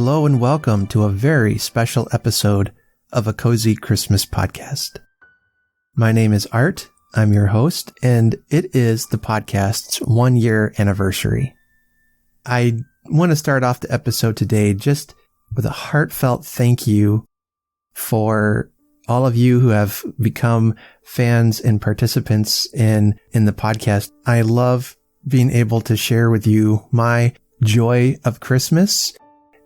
Hello and welcome to a very special episode of a Cozy Christmas podcast. My name is Art, I'm your host, and it is the podcast's 1-year anniversary. I want to start off the episode today just with a heartfelt thank you for all of you who have become fans and participants in the podcast. I love being able to share with you my joy of Christmas,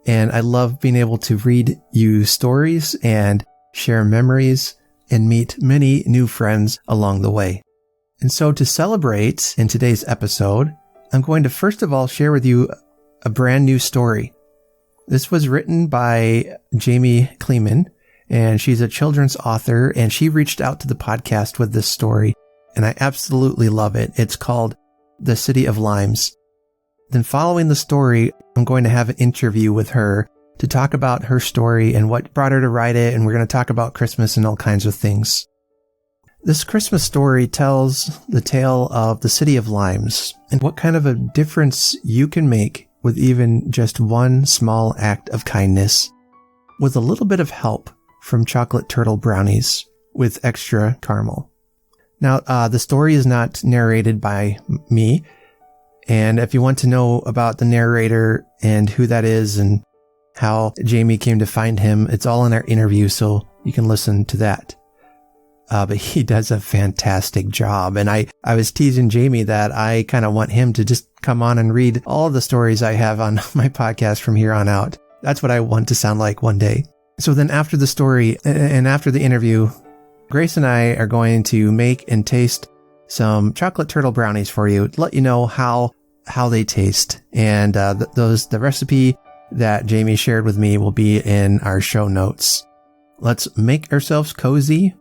and I love being able to read you stories and share memories and meet many new friends along the way. And so to celebrate in today's episode, I'm going to first of all share with you a brand new story. This was written by Jamie Kleman, and she's a children's author, and she reached out to the podcast with this story, and I absolutely love it. It's called The City of Limes. Then following the story, I'm going to have an interview with her to talk about her story and what brought her to write it, and we're going to talk about Christmas and all kinds of things. This Christmas story tells the tale of the City of Limes and what kind of a difference you can make with even just one small act of kindness, with a little bit of help from chocolate turtle brownies with extra caramel. Now, the story is not narrated by me. And if you want to know about the narrator and who that is and how Jamie came to find him, it's all in our interview, so you can listen to that. But he does a fantastic job. And I was teasing Jamie that I kind of want him to just come on and read all the stories I have on my podcast from here on out. That's what I want to sound like one day. So then after the story and after the interview, Grace and I are going to make and taste some chocolate turtle brownies for you to let you know how they taste. And the recipe that Jamie shared with me will be in our show notes. Let's make ourselves cozy,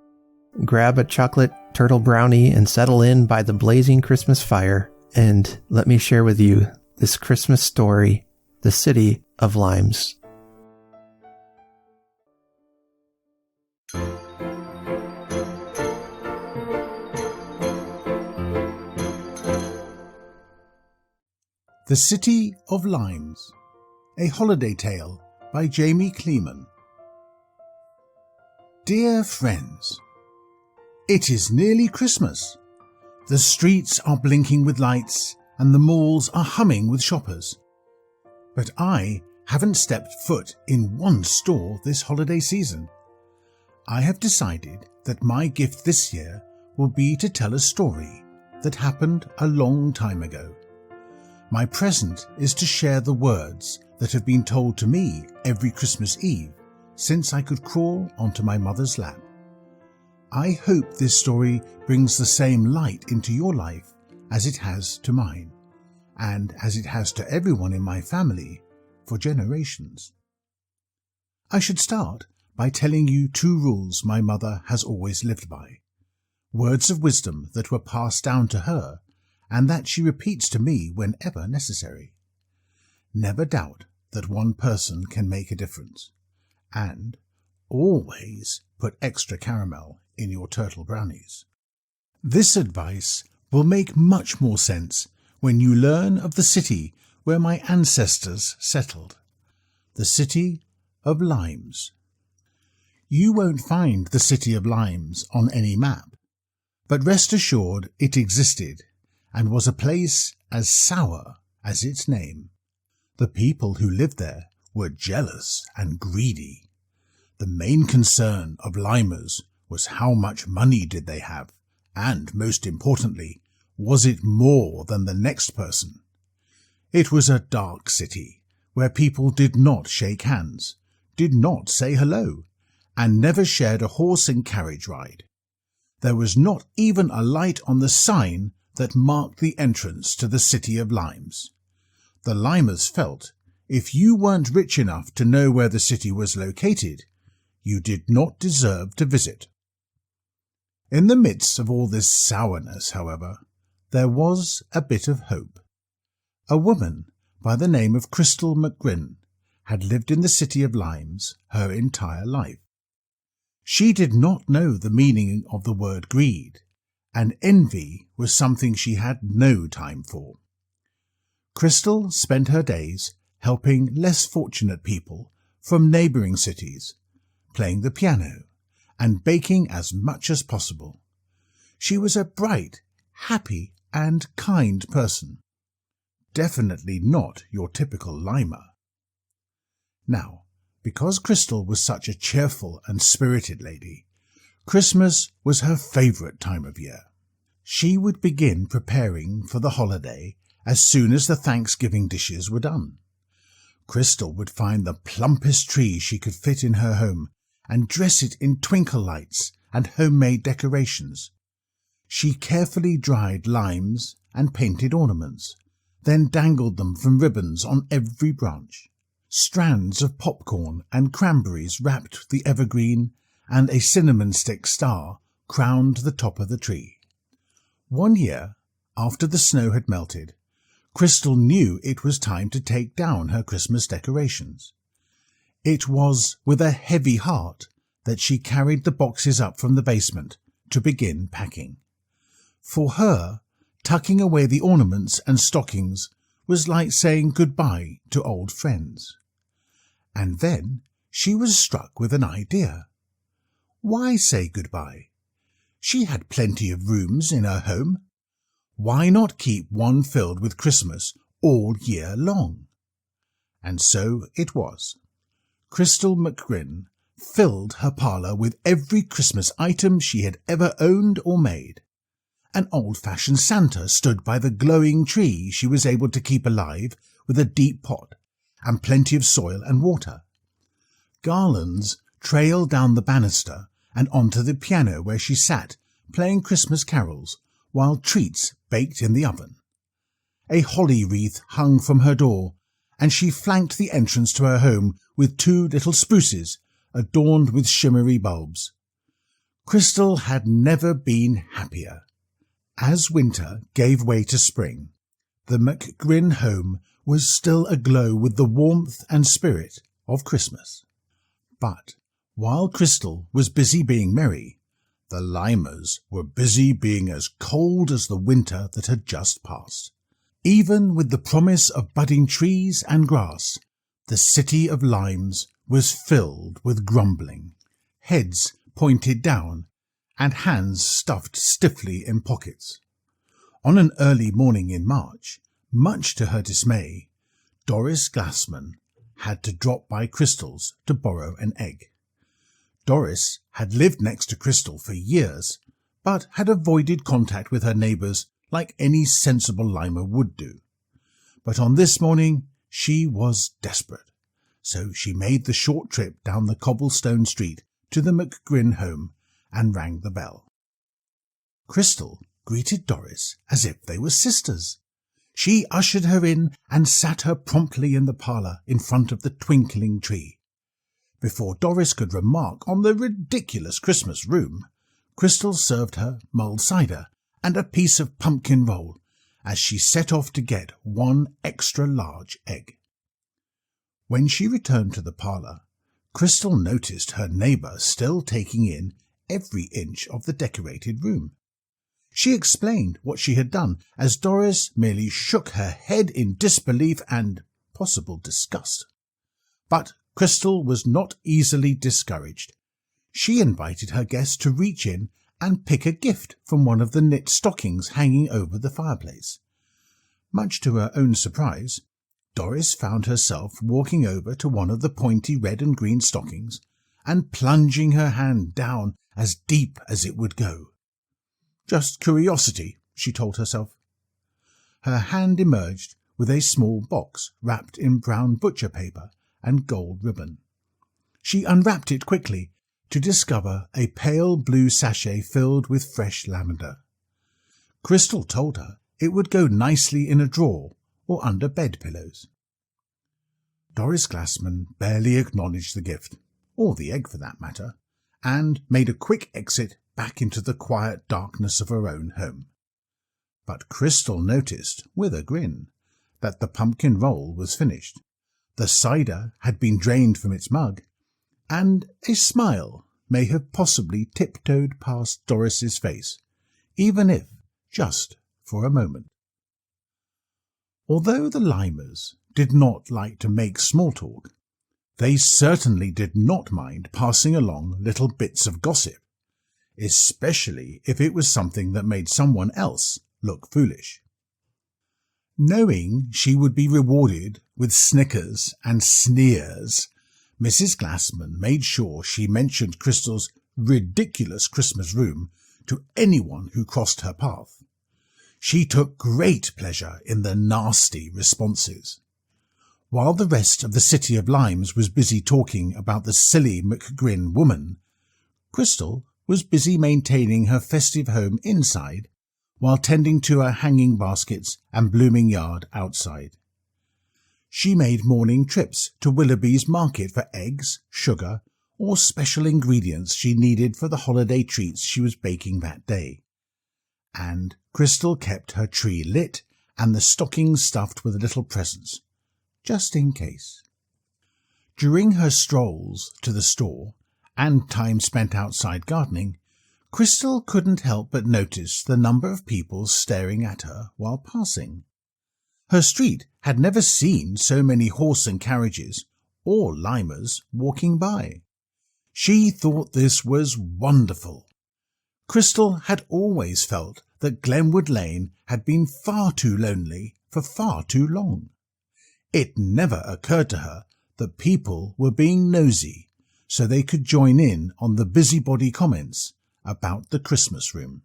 grab a chocolate turtle brownie, and settle in by the blazing Christmas fire. And let me share with you this Christmas story, The City of Limes. The City of Limes, a holiday tale by Jamie Kleman. Dear friends, it is nearly Christmas. The streets are blinking with lights and the malls are humming with shoppers. But I haven't stepped foot in one store this holiday season. I have decided that my gift this year will be to tell a story that happened a long time ago. My present is to share the words that have been told to me every Christmas Eve since I could crawl onto my mother's lap. I hope this story brings the same light into your life as it has to mine, and as it has to everyone in my family for generations. I should start by telling you 2 rules my mother has always lived by, words of wisdom that were passed down to her and that she repeats to me whenever necessary. Never doubt that one person can make a difference, and always put extra caramel in your turtle brownies. This advice will make much more sense when you learn of the city where my ancestors settled, the City of Limes. You won't find the City of Limes on any map, but rest assured it existed and was a place as sour as its name. The people who lived there were jealous and greedy. The main concern of Limers was how much money did they have, and most importantly, was it more than the next person? It was a dark city where people did not shake hands, did not say hello, and never shared a horse and carriage ride. There was not even a light on the sign that marked the entrance to the City of Limes. The Limers felt if you weren't rich enough to know where the city was located, you did not deserve to visit. In the midst of all this sourness, however, there was a bit of hope. A woman by the name of Crystal McGrin had lived in the City of Limes her entire life. She did not know the meaning of the word greed, and envy was something she had no time for. Crystal spent her days helping less fortunate people from neighbouring cities, playing the piano, and baking as much as possible. She was a bright, happy, and kind person. Definitely not your typical Limer. Now, because Crystal was such a cheerful and spirited lady, Christmas was her favourite time of year. She would begin preparing for the holiday as soon as the Thanksgiving dishes were done. Crystal would find the plumpest tree she could fit in her home and dress it in twinkle lights and homemade decorations. She carefully dried limes and painted ornaments, then dangled them from ribbons on every branch. Strands of popcorn and cranberries wrapped the evergreen, and a cinnamon stick star crowned the top of the tree. One year, after the snow had melted, Crystal knew it was time to take down her Christmas decorations. It was with a heavy heart that she carried the boxes up from the basement to begin packing. For her, tucking away the ornaments and stockings was like saying goodbye to old friends. And then she was struck with an idea. Why say goodbye? She had plenty of rooms in her home. Why not keep one filled with Christmas all year long? And so it was. Crystal McGrin filled her parlour with every Christmas item she had ever owned or made. An old-fashioned Santa stood by the glowing tree she was able to keep alive with a deep pot and plenty of soil and water. Garlands trailed down the banister and onto the piano where she sat playing Christmas carols while treats baked in the oven. A holly wreath hung from her door, and she flanked the entrance to her home with 2 little spruces adorned with shimmery bulbs. Crystal had never been happier. As winter gave way to spring, the McGrin home was still aglow with the warmth and spirit of Christmas. But while Crystal was busy being merry, the Limers were busy being as cold as the winter that had just passed. Even with the promise of budding trees and grass, the city of limes was filled with grumbling, heads pointed down, and hands stuffed stiffly in pockets. On an early morning in March, much to her dismay, Doris Glassman had to drop by Crystal's to borrow an egg. Doris had lived next to Crystal for years, but had avoided contact with her neighbours like any sensible Limer would do. But on this morning she was desperate, so she made the short trip down the cobblestone street to the McGrin home and rang the bell. Crystal greeted Doris as if they were sisters. She ushered her in and sat her promptly in the parlour in front of the twinkling tree. Before Doris could remark on the ridiculous Christmas room, Crystal served her mulled cider and a piece of pumpkin roll as she set off to get 1 extra large egg. When she returned to the parlour, Crystal noticed her neighbour still taking in every inch of the decorated room. She explained what she had done, as Doris merely shook her head in disbelief and possible disgust. But Crystal was not easily discouraged. She invited her guest to reach in and pick a gift from one of the knit stockings hanging over the fireplace. Much to her own surprise, Doris found herself walking over to one of the pointy red and green stockings and plunging her hand down as deep as it would go. Just curiosity, she told herself. Her hand emerged with a small box wrapped in brown butcher paper and gold ribbon. She unwrapped it quickly to discover a pale blue sachet filled with fresh lavender. Crystal told her it would go nicely in a drawer or under bed pillows. Doris Glassman barely acknowledged the gift, or the egg for that matter, and made a quick exit back into the quiet darkness of her own home. But Crystal noticed, with a grin, that the pumpkin roll was finished, the cider had been drained from its mug, and a smile may have possibly tiptoed past Doris's face, even if just for a moment. Although the Limers did not like to make small talk. They certainly did not mind passing along little bits of gossip, especially if it was something that made someone else look foolish. Knowing she would be rewarded with snickers and sneers, Mrs. Glassman made sure she mentioned Crystal's ridiculous Christmas room to anyone who crossed her path. She took great pleasure in the nasty responses. While the rest of the City of Limes was busy talking about the silly McGrin woman, Crystal was busy maintaining her festive home inside while tending to her hanging baskets and blooming yard outside. She made morning trips to Willoughby's market for eggs, sugar, or special ingredients she needed for the holiday treats she was baking that day. And Crystal kept her tree lit and the stockings stuffed with little presents, just in case. During her strolls to the store and time spent outside gardening, Crystal couldn't help but notice the number of people staring at her while passing. Her street had never seen so many horse and carriages or limers walking by. She thought this was wonderful. Crystal had always felt that Glenwood Lane had been far too lonely for far too long. It never occurred to her that people were being nosy so they could join in on the busybody comments about the Christmas room.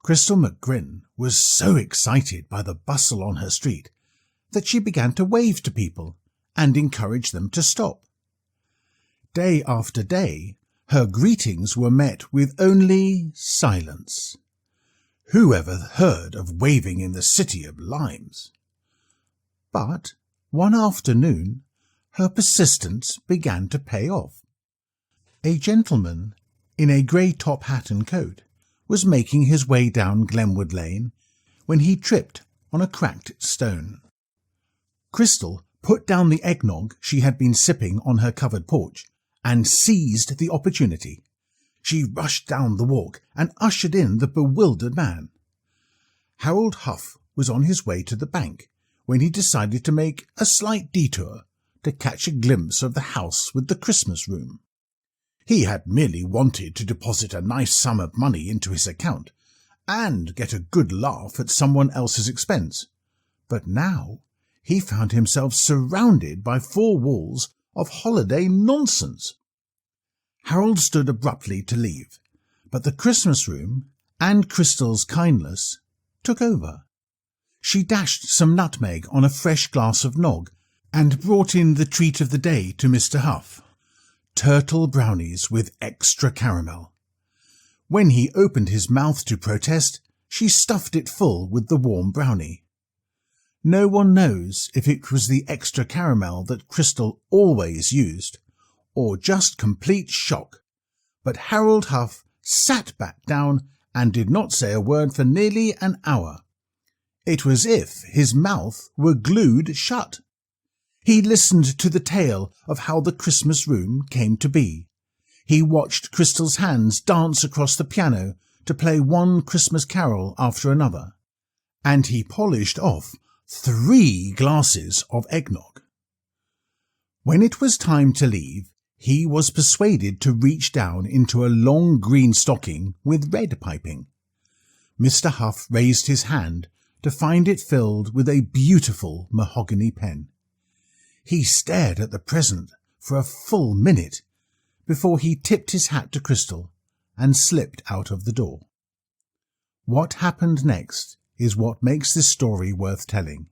Crystal McGrin was so excited by the bustle on her street that she began to wave to people and encourage them to stop. Day after day, her greetings were met with only silence. Who ever heard of waving in the City of Limes? But one afternoon, her persistence began to pay off. A gentleman in a grey top hat and coat was making his way down Glenwood Lane when he tripped on a cracked stone. Crystal put down the eggnog she had been sipping on her covered porch and seized the opportunity. She rushed down the walk and ushered in the bewildered man. Harold Huff was on his way to the bank when he decided to make a slight detour to catch a glimpse of the house with the Christmas room. He had merely wanted to deposit a nice sum of money into his account and get a good laugh at someone else's expense. But now he found himself surrounded by 4 walls of holiday nonsense. Harold stood abruptly to leave, but the Christmas room and Crystal's kindness took over. She dashed some nutmeg on a fresh glass of nog and brought in the treat of the day to Mr. Huff. Turtle brownies with extra caramel. When he opened his mouth to protest, she stuffed it full with the warm brownie. No one knows if it was the extra caramel that Crystal always used, or just complete shock, but Harold Huff sat back down and did not say a word for nearly an hour. It was as if his mouth were glued shut. He listened to the tale of how the Christmas room came to be. He watched Crystal's hands dance across the piano to play one Christmas carol after another, and he polished off 3 glasses of eggnog. When it was time to leave, he was persuaded to reach down into a long green stocking with red piping. Mr. Huff raised his hand to find it filled with a beautiful mahogany pen. He stared at the present for a full minute before he tipped his hat to Crystal and slipped out of the door. What happened next is what makes this story worth telling,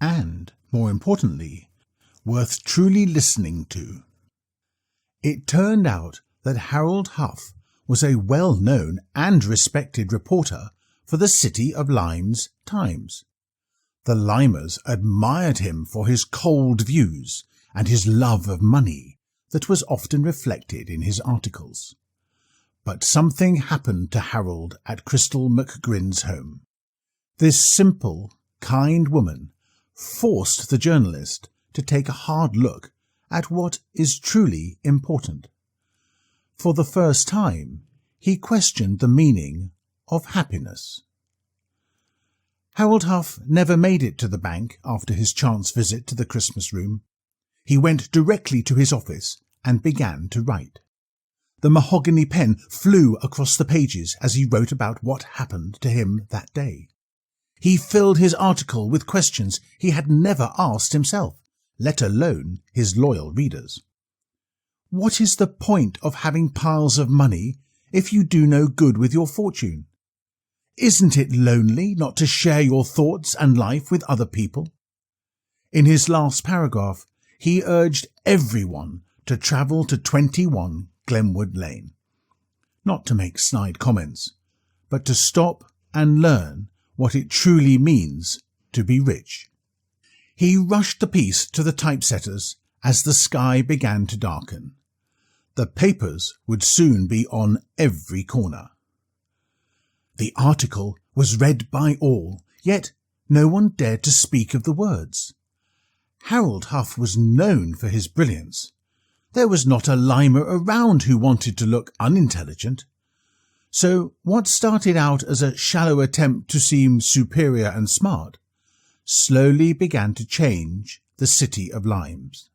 and, more importantly, worth truly listening to. It turned out that Harold Huff was a well-known and respected reporter for the City of Limes Times. The Limers admired him for his cold views and his love of money that was often reflected in his articles. But something happened to Harold at Crystal McGrin's home. This simple, kind woman forced the journalist to take a hard look at what is truly important. For the first time, he questioned the meaning of happiness. Harold Huff never made it to the bank after his chance visit to the Christmas room. He went directly to his office and began to write. The mahogany pen flew across the pages as he wrote about what happened to him that day. He filled his article with questions he had never asked himself, let alone his loyal readers. What is the point of having piles of money if you do no good with your fortune? Isn't it lonely not to share your thoughts and life with other people? In his last paragraph, he urged everyone to travel to 21 Glenwood Lane. Not to make snide comments, but to stop and learn what it truly means to be rich. He rushed the piece to the typesetters as the sky began to darken. The papers would soon be on every corner. The article was read by all, yet no one dared to speak of the words. Harold Huff was known for his brilliance. There was not a limer around who wanted to look unintelligent. So what started out as a shallow attempt to seem superior and smart slowly began to change the city of Limes.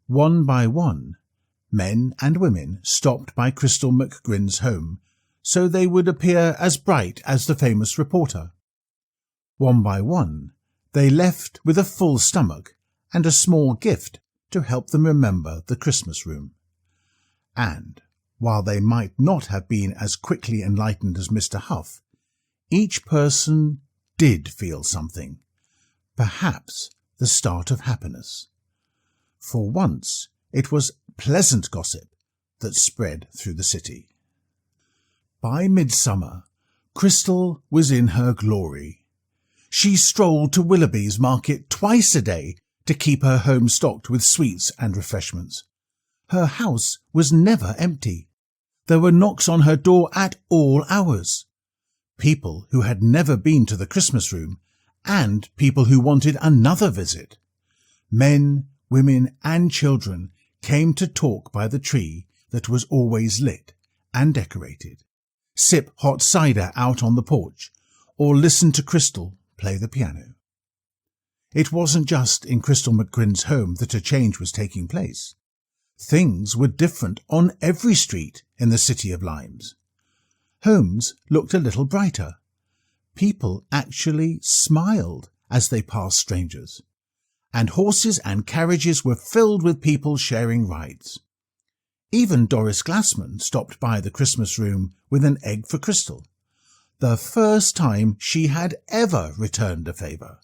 One by one, men and women stopped by Crystal McGrin's home, so they would appear as bright as the famous reporter. One by one, they left with a full stomach and a small gift to help them remember the Christmas room. And, while they might not have been as quickly enlightened as Mr. Huff, each person did feel something, perhaps the start of happiness. For once, it was pleasant gossip that spread through the city. By midsummer, Crystal was in her glory. She strolled to Willoughby's market twice a day to keep her home stocked with sweets and refreshments. Her house was never empty. There were knocks on her door at all hours. People who had never been to the Christmas room, and people who wanted another visit. Men, women, and children came to talk by the tree that was always lit and decorated, sip hot cider out on the porch, or listen to Crystal play the piano. It wasn't just in Crystal McGrin's home that a change was taking place. Things were different on every street in the city of Limes. Homes looked a little brighter. People actually smiled as they passed strangers, and horses and carriages were filled with people sharing rides. Even Doris Glassman stopped by the Christmas room with an egg for Crystal, the first time she had ever returned a favour.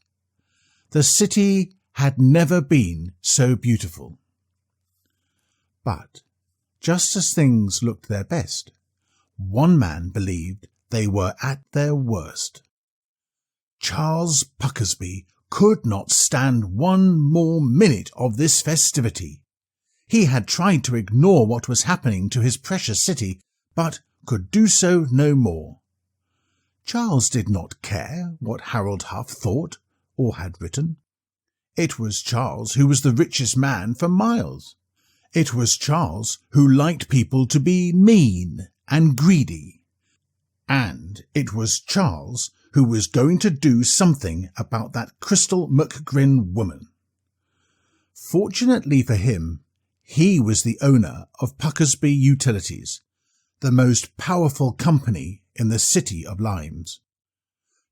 The city had never been so beautiful. But, just as things looked their best, one man believed they were at their worst. Charles Puckersby could not stand one more minute of this festivity. He had tried to ignore what was happening to his precious city, but could do so no more. Charles did not care what Harold Huff thought or had written. It was Charles who was the richest man for miles. It was Charles who liked people to be mean and greedy. And it was Charles who was going to do something about that Crystal McGrin woman. Fortunately for him, he was the owner of Puckersby Utilities, the most powerful company in the city of Limes.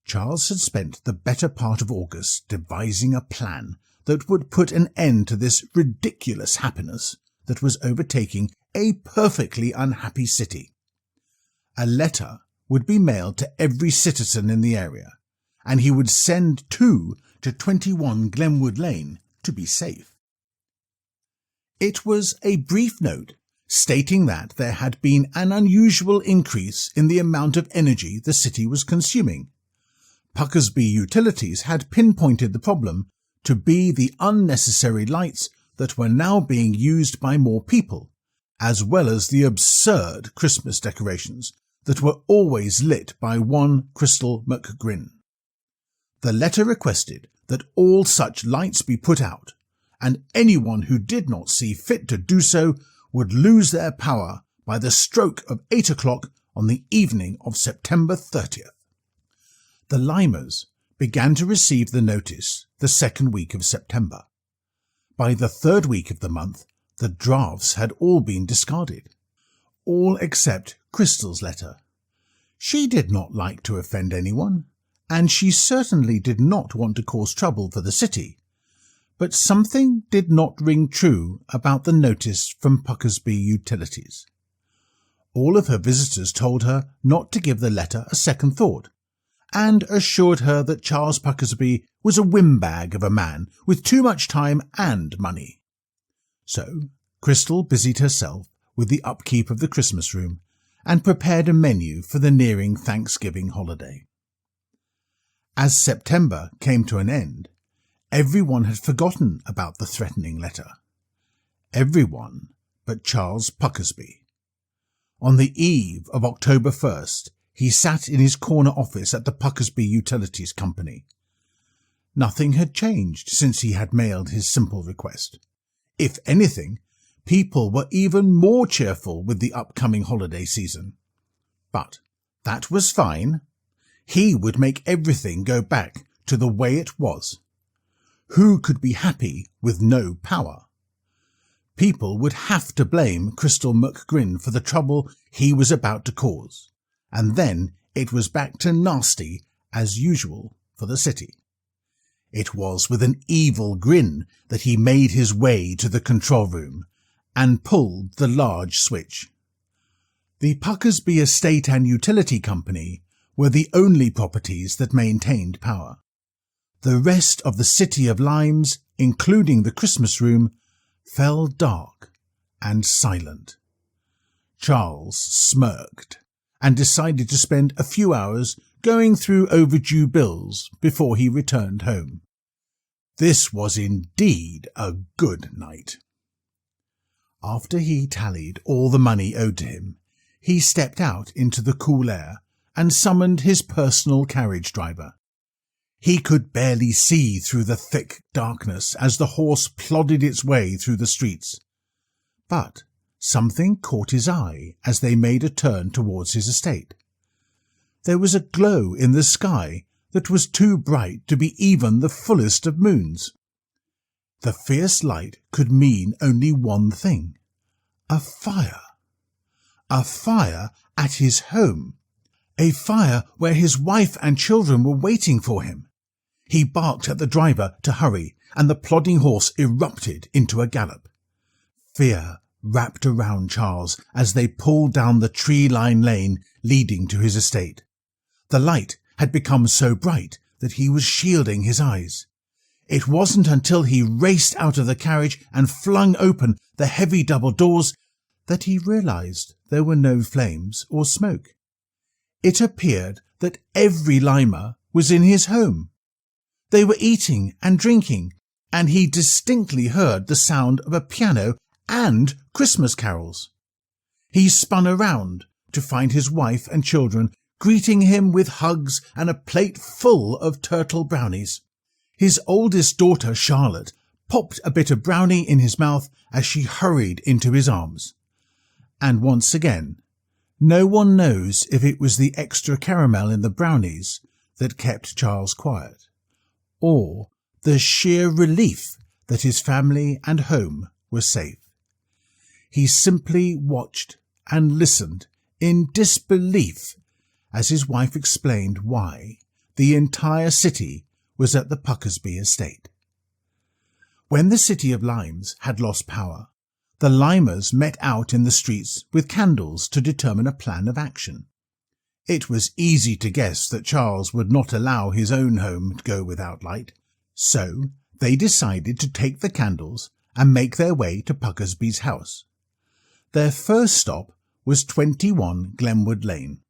Charles had spent the better part of August devising a plan that would put an end to this ridiculous happiness that was overtaking a perfectly unhappy city. A letter would be mailed to every citizen in the area, and he would send 2 to 21 Glenwood Lane to be safe. It was a brief note stating that there had been an unusual increase in the amount of energy the city was consuming. Puckersby Utilities had pinpointed the problem to be the unnecessary lights that were now being used by more people, as well as the absurd Christmas decorations that were always lit by one Crystal McGrin. The letter requested that all such lights be put out, and anyone who did not see fit to do so would lose their power by the stroke of 8 o'clock on the evening of September 30th. The Limers, began to receive the notice the second week of September. By the third week of the month, the drafts had all been discarded. All except Crystal's letter. She did not like to offend anyone, and she certainly did not want to cause trouble for the city. But something did not ring true about the notice from Puckersby Utilities. All of her visitors told her not to give the letter a second thought, and assured her that Charles Puckersby was a windbag of a man with too much time and money. So Crystal busied herself with the upkeep of the Christmas room and prepared a menu for the nearing Thanksgiving holiday. As September came to an end, everyone had forgotten about the threatening letter. Everyone but Charles Puckersby. On the eve of October 1st, he sat in his corner office at the Puckersby Utilities Company. Nothing had changed since he had mailed his simple request. If anything, people were even more cheerful with the upcoming holiday season. But that was fine. He would make everything go back to the way it was. Who could be happy with no power? People would have to blame Crystal McGrin for the trouble he was about to cause, and then it was back to nasty as usual for the city. It was with an evil grin that he made his way to the control room and pulled the large switch. The Puckersby Estate and Utility Company were the only properties that maintained power. The rest of the City of Limes, including the Christmas room, fell dark and silent. Charles smirked and decided to spend a few hours going through overdue bills before he returned home. This was indeed a good night. After he tallied all the money owed to him, he stepped out into the cool air and summoned his personal carriage driver. He could barely see through the thick darkness as the horse plodded its way through the streets. But something caught his eye as they made a turn towards his estate. There was a glow in the sky that was too bright to be even the fullest of moons. The fierce light could mean only one thing: a fire. A fire at his home. A fire where his wife and children were waiting for him. He barked at the driver to hurry, and the plodding horse erupted into a gallop. Fear wrapped around Charles as they pulled down the tree-lined lane leading to his estate. The light had become so bright that he was shielding his eyes. It wasn't until he raced out of the carriage and flung open the heavy double doors that he realized there were no flames or smoke. It appeared that every Limer was in his home. They were eating and drinking, and he distinctly heard the sound of a piano and Christmas carols. He spun around to find his wife and children greeting him with hugs and a plate full of turtle brownies. His oldest daughter, Charlotte, popped a bit of brownie in his mouth as she hurried into his arms. And once again, no one knows if it was the extra caramel in the brownies that kept Charles quiet, or the sheer relief that his family and home were safe. He simply watched and listened in disbelief as his wife explained why the entire city was at the Puckersby estate. When the City of Limes had lost power, the Limers met out in the streets with candles to determine a plan of action. It was easy to guess that Charles would not allow his own home to go without light, so they decided to take the candles and make their way to Puckersby's house. Their first stop was 21 Glenwood Lane.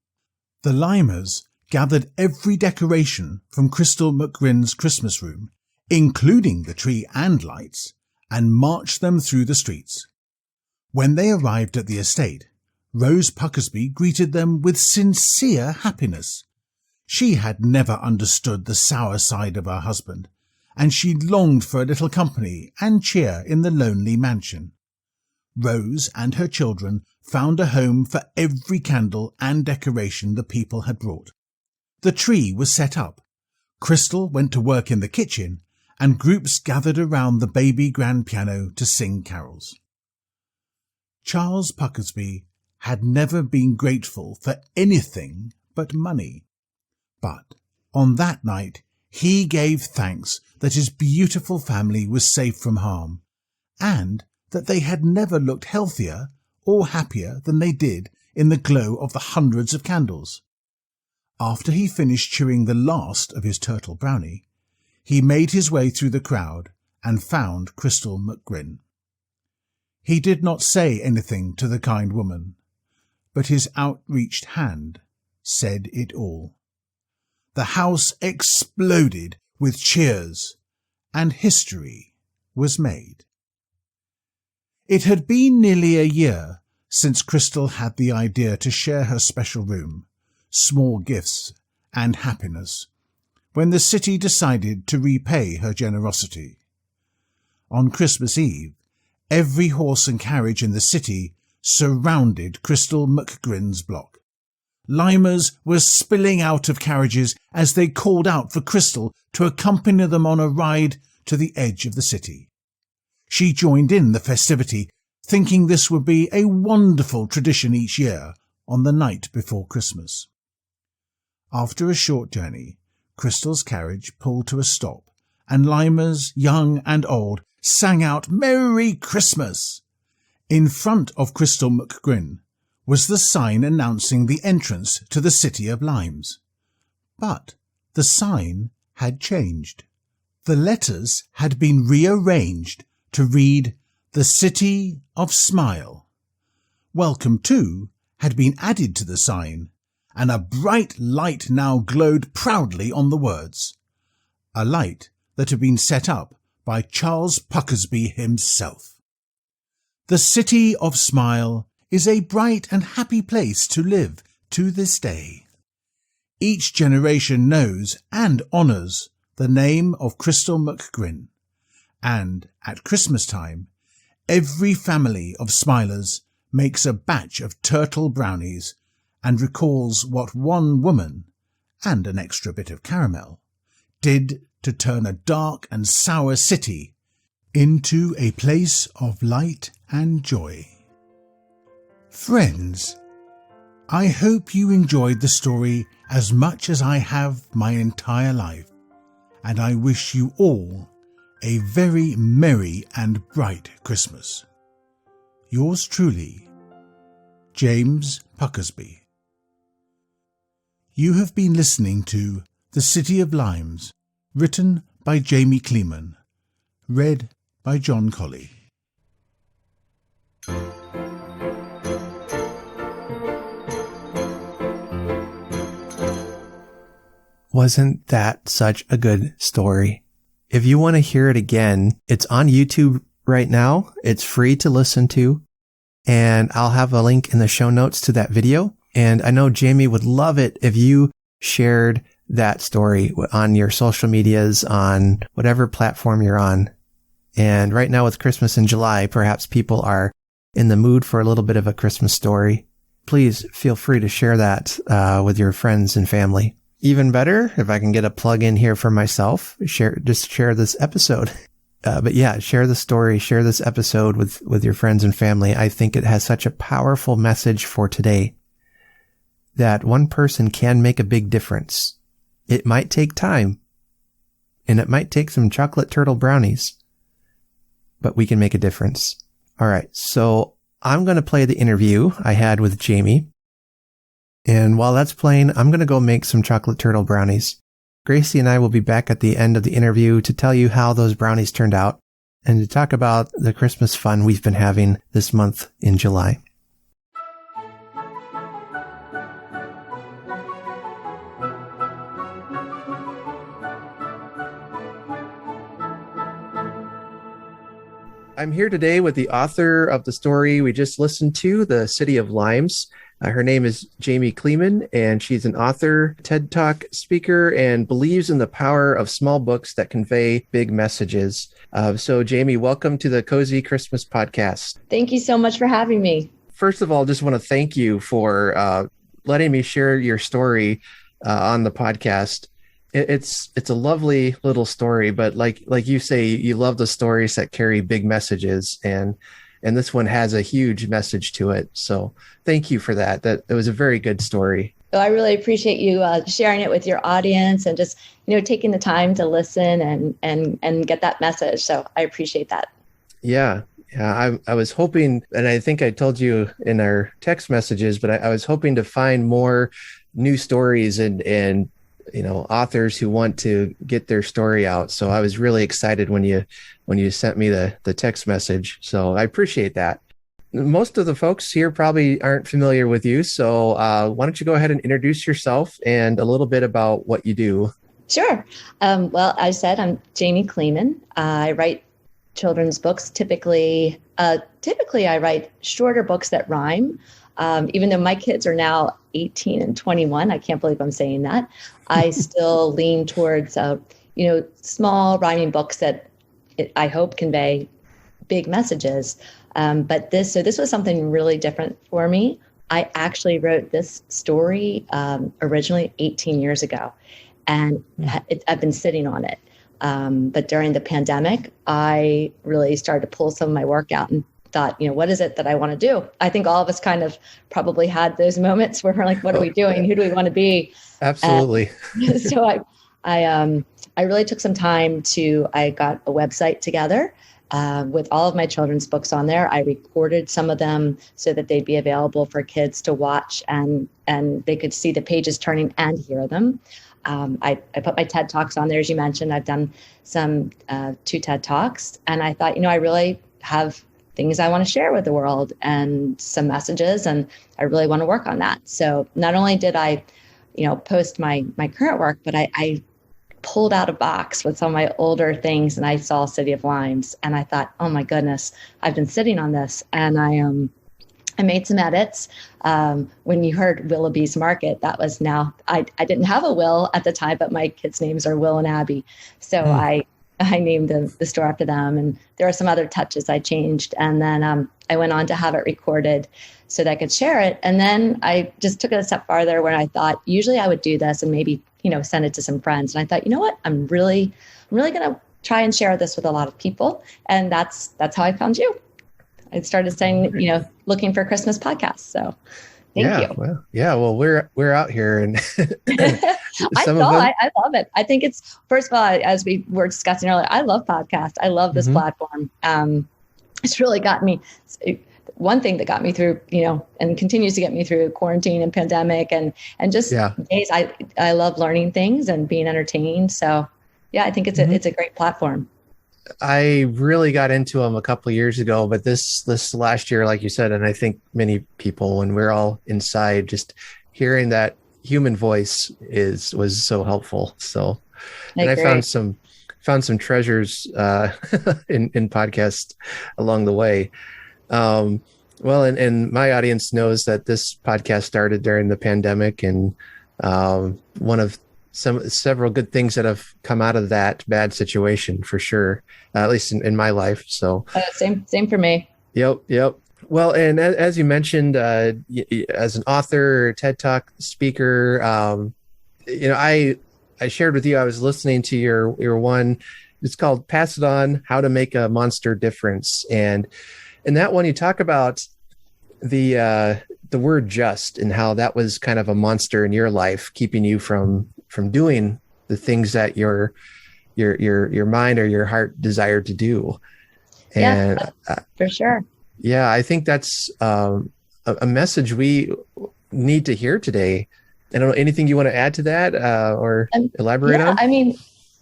The Limers gathered every decoration from Crystal McGrin's Christmas room, including the tree and lights, and marched them through the streets. When they arrived at the estate, Rose Puckersby greeted them with sincere happiness. She had never understood the sour side of her husband, and she longed for a little company and cheer in the lonely mansion. Rose and her children found a home for every candle and decoration the people had brought. The tree was set up. Crystal went to work in the kitchen, and groups gathered around the baby grand piano to sing carols. Charles Puckersby had never been grateful for anything but money. But on that night, he gave thanks that his beautiful family was safe from harm, and that they had never looked healthier or happier than they did in the glow of the hundreds of candles. After he finished chewing the last of his turtle brownie, he made his way through the crowd and found Crystal McGrin. He did not say anything to the kind woman, but his outreached hand said it all. The house exploded with cheers, and history was made. It had been nearly a year since Crystal had the idea to share her special room, small gifts, and happiness, when the city decided to repay her generosity. On Christmas Eve, every horse and carriage in the city surrounded Crystal McGrin's block. Limers were spilling out of carriages as they called out for Crystal to accompany them on a ride to the edge of the city. She joined in the festivity, thinking this would be a wonderful tradition each year on the night before Christmas. After a short journey, Crystal's carriage pulled to a stop, and limers, young and old, sang out "Merry Christmas!" In front of Crystal McGrin was the sign announcing the entrance to the City of Limes. But the sign had changed. The letters had been rearranged to read "The City of Smile." "Welcome to" had been added to the sign, and a bright light now glowed proudly on the words. A light that had been set up by Charles Puckersby himself. The City of Smile is a bright and happy place to live to this day. Each generation knows and honours the name of Crystal McGrin, and at Christmas time, every family of Smilers makes a batch of turtle brownies and recalls what one woman, and an extra bit of caramel, did to turn a dark and sour city into a place of light and joy. Friends, I hope you enjoyed the story as much as I have my entire life, and I wish you all a very merry and bright Christmas. Yours truly, James Puckersby. You have been listening to The City of Limes, written by Jamie Kleman, read by John Colley. Wasn't that such a good story? If you want to hear it again, it's on YouTube right now. It's free to listen to, and I'll have a link in the show notes to that video. And I know Jamie would love it if you shared that story on your social medias, on whatever platform you're on. And right now with Christmas in July, perhaps people are in the mood for a little bit of a Christmas story. Please feel free to share that with your friends and family. Even better, if I can get a plug in here for myself, share this episode. But yeah, share the story, share this episode with your friends and family. I think it has such a powerful message for today that one person can make a big difference. It might take time, and it might take some chocolate turtle brownies, but we can make a difference. All right, so I'm going to play the interview I had with Jamie. And while that's playing, I'm going to go make some chocolate turtle brownies. Gracie and I will be back at the end of the interview to tell you how those brownies turned out and to talk about the Christmas fun we've been having this month in July. I'm here today with the author of the story we just listened to, The City of Limes. Her name is Jamie Kleman, and she's an author, TED Talk speaker, and believes in the power of small books that convey big messages. So, Jamie, welcome to the Cozy Christmas Podcast. Thank you so much for having me. First of all, just want to thank you for letting me share your story on the podcast. It's a lovely little story, but like you say, you love the stories that carry big messages, and this one has a huge message to it. So thank you for that. That it was a very good story. So I really appreciate you sharing it with your audience and just, taking the time to listen and get that message. So I appreciate that. Yeah. Yeah, I was hoping, and I think I told you in our text messages, but I was hoping to find more new stories and authors who want to get their story out. So I was really excited when you sent me the text message. So I appreciate that. Most of the folks here probably aren't familiar with you. So why don't you go ahead and introduce yourself and a little bit about what you do? Sure. Well, I said I'm Jamie Kleman. I write children's books. Typically I write shorter books that rhyme. Even though my kids are now 18 and 21, I can't believe I'm saying that. I still lean towards, small rhyming books that I hope convey big messages. But this was something really different for me. I actually wrote this story originally 18 years ago, and I've been sitting on it. But during the pandemic, I really started to pull some of my work out and thought, what is it that I want to do? I think all of us kind of probably had those moments where we're like, what are we doing? Who do we want to be? Absolutely. So I really took some time I got a website together with all of my children's books on there. I recorded some of them so that they'd be available for kids to watch and they could see the pages turning and hear them. I put my TED Talks on there, as you mentioned. I've done some 2 TED Talks, and I thought, I really have things I want to share with the world and some messages, and I really want to work on that. So not only did I, post my current work, but I pulled out a box with some of my older things, and I saw City of Limes, and I thought, oh my goodness, I've been sitting on this, and I made some edits. When you heard Willoughby's Market, that was I didn't have a Will at the time, but my kids' names are Will and Abby. So I named the store after them. And there are some other touches I changed. And then I went on to have it recorded so that I could share it. And then I just took it a step farther where I thought, usually I would do this and maybe, send it to some friends. And I thought, what, I'm really going to try and share this with a lot of people. And that's how I found you. I started saying, looking for Christmas podcasts. So thank you. Well, we're out here and I love it. I think it's, first of all, as we were discussing earlier, I love podcasts. I love this platform. It's really got me. One thing that got me through, and continues to get me through quarantine and pandemic and just days. I love learning things and being entertained. So yeah, I think it's a great platform. I really got into them a couple of years ago, but this last year, like you said, and I think many people, when we're all inside, just hearing that human voice was so helpful. So, and I found some treasures in podcasts along the way. Well, and my audience knows that this podcast started during the pandemic, and one of several good things that have come out of that bad situation, for sure, at least in my life. So same for me. Yep. Well, and as you mentioned, as an author, TED Talk speaker, I shared with you, I was listening to your one. It's called "Pass It On: How to Make a Monster Difference," and in that one, you talk about the word "just" and how that was kind of a monster in your life, keeping you from doing the things that your mind or your heart desired to do. And for sure. Yeah, I think that's a message we need to hear today. I don't know, anything you want to add to that or elaborate on? I mean,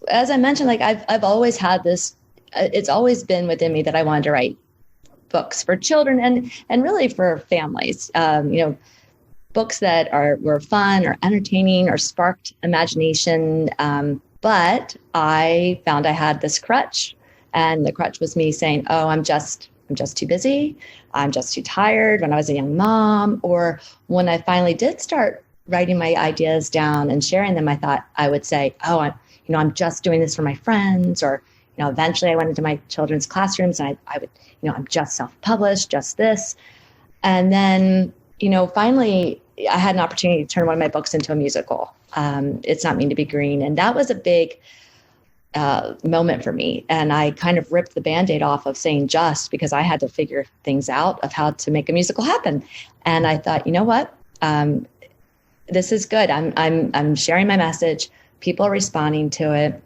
as I mentioned, like I've always had this, it's always been within me that I wanted to write books for children and really for families, books that were fun or entertaining or sparked imagination. But I found I had this crutch, and the crutch was me saying, oh, I'm just too busy. I'm just too tired when I was a young mom. Or when I finally did start writing my ideas down and sharing them, I thought I would say, oh, I'm just doing this for my friends. Or, eventually I went into my children's classrooms and I would, I'm just self-published, just this. And then, finally I had an opportunity to turn one of my books into a musical. It's Not Mean to Be Green. And that was a big moment for me. And I kind of ripped the Band-Aid off of saying just, because I had to figure things out of how to make a musical happen. And I thought, you know what? This is good. I'm sharing my message. People are responding to it.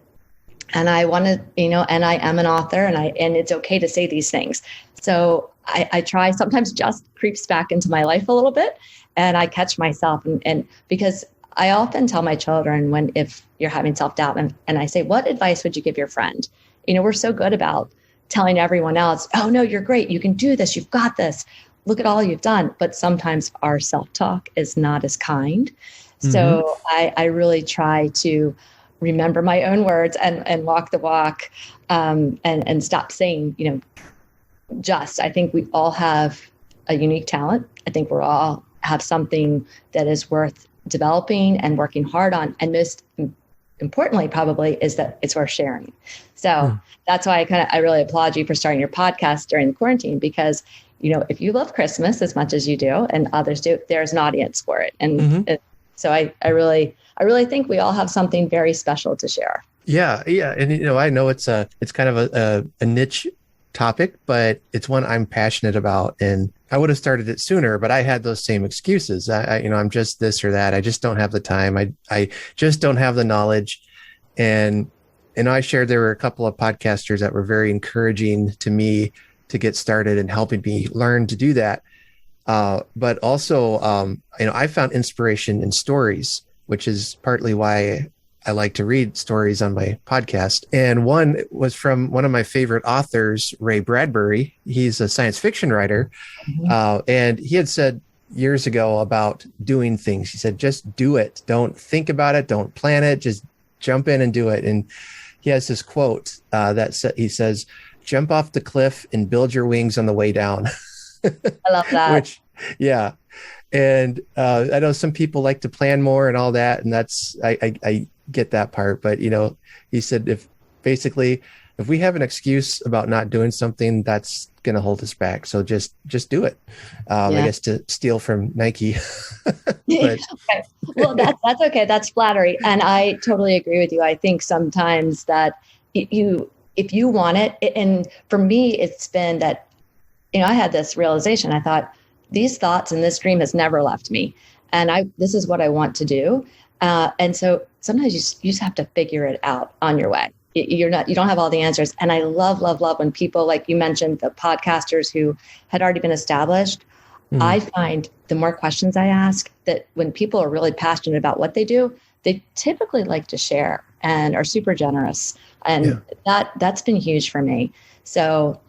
And I want to, and I am an author, and it's okay to say these things. So I try, sometimes just creeps back into my life a little bit, and I catch myself. And because I often tell my children, if you're having self-doubt, and I say, what advice would you give your friend? We're so good about telling everyone else, oh no, you're great. You can do this. You've got this. Look at all you've done. But sometimes our self-talk is not as kind. Mm-hmm. So I really try to remember my own words and walk the walk, and stop saying, just. I think we all have a unique talent. I think we all have something that is worth developing and working hard on. And most importantly, probably, is that it's worth sharing. So that's why I really applaud you for starting your podcast during the quarantine, because, if you love Christmas as much as you do and others do, there's an audience for it. And so I really think we all have something very special to share. Yeah. Yeah. And, I know it's kind of a niche topic, but it's one I'm passionate about. And I would have started it sooner, but I had those same excuses. I'm just this or that. I just don't have the time. I just don't have the knowledge. And I shared there were a couple of podcasters that were very encouraging to me to get started and helping me learn to do that. But also, I found inspiration in stories, which is partly why I like to read stories on my podcast. And one was from one of my favorite authors, Ray Bradbury. He's a science fiction writer. And he had said years ago about doing things. He said, just do it. Don't think about it. Don't plan it. Just jump in and do it. And he has this quote he says, jump off the cliff and build your wings on the way down. I love that. Yeah. And I know some people like to plan more and all that. And that's, I get that part. But, he said, if we have an excuse about not doing something, that's going to hold us back. So just do it. I guess to steal from Nike. Okay. Well, that's okay. That's flattery. And I totally agree with you. I think sometimes that if you want it, and for me, it's been that, I had this realization. I thought, these thoughts and this dream has never left me. And this is what I want to do. And so sometimes you just have to figure it out on your way. You don't have all the answers. And I love when people, like you mentioned, the podcasters who had already been established. I find the more questions I ask, that when people are really passionate about what they do, they typically like to share and are super generous. And that's been huge for me. So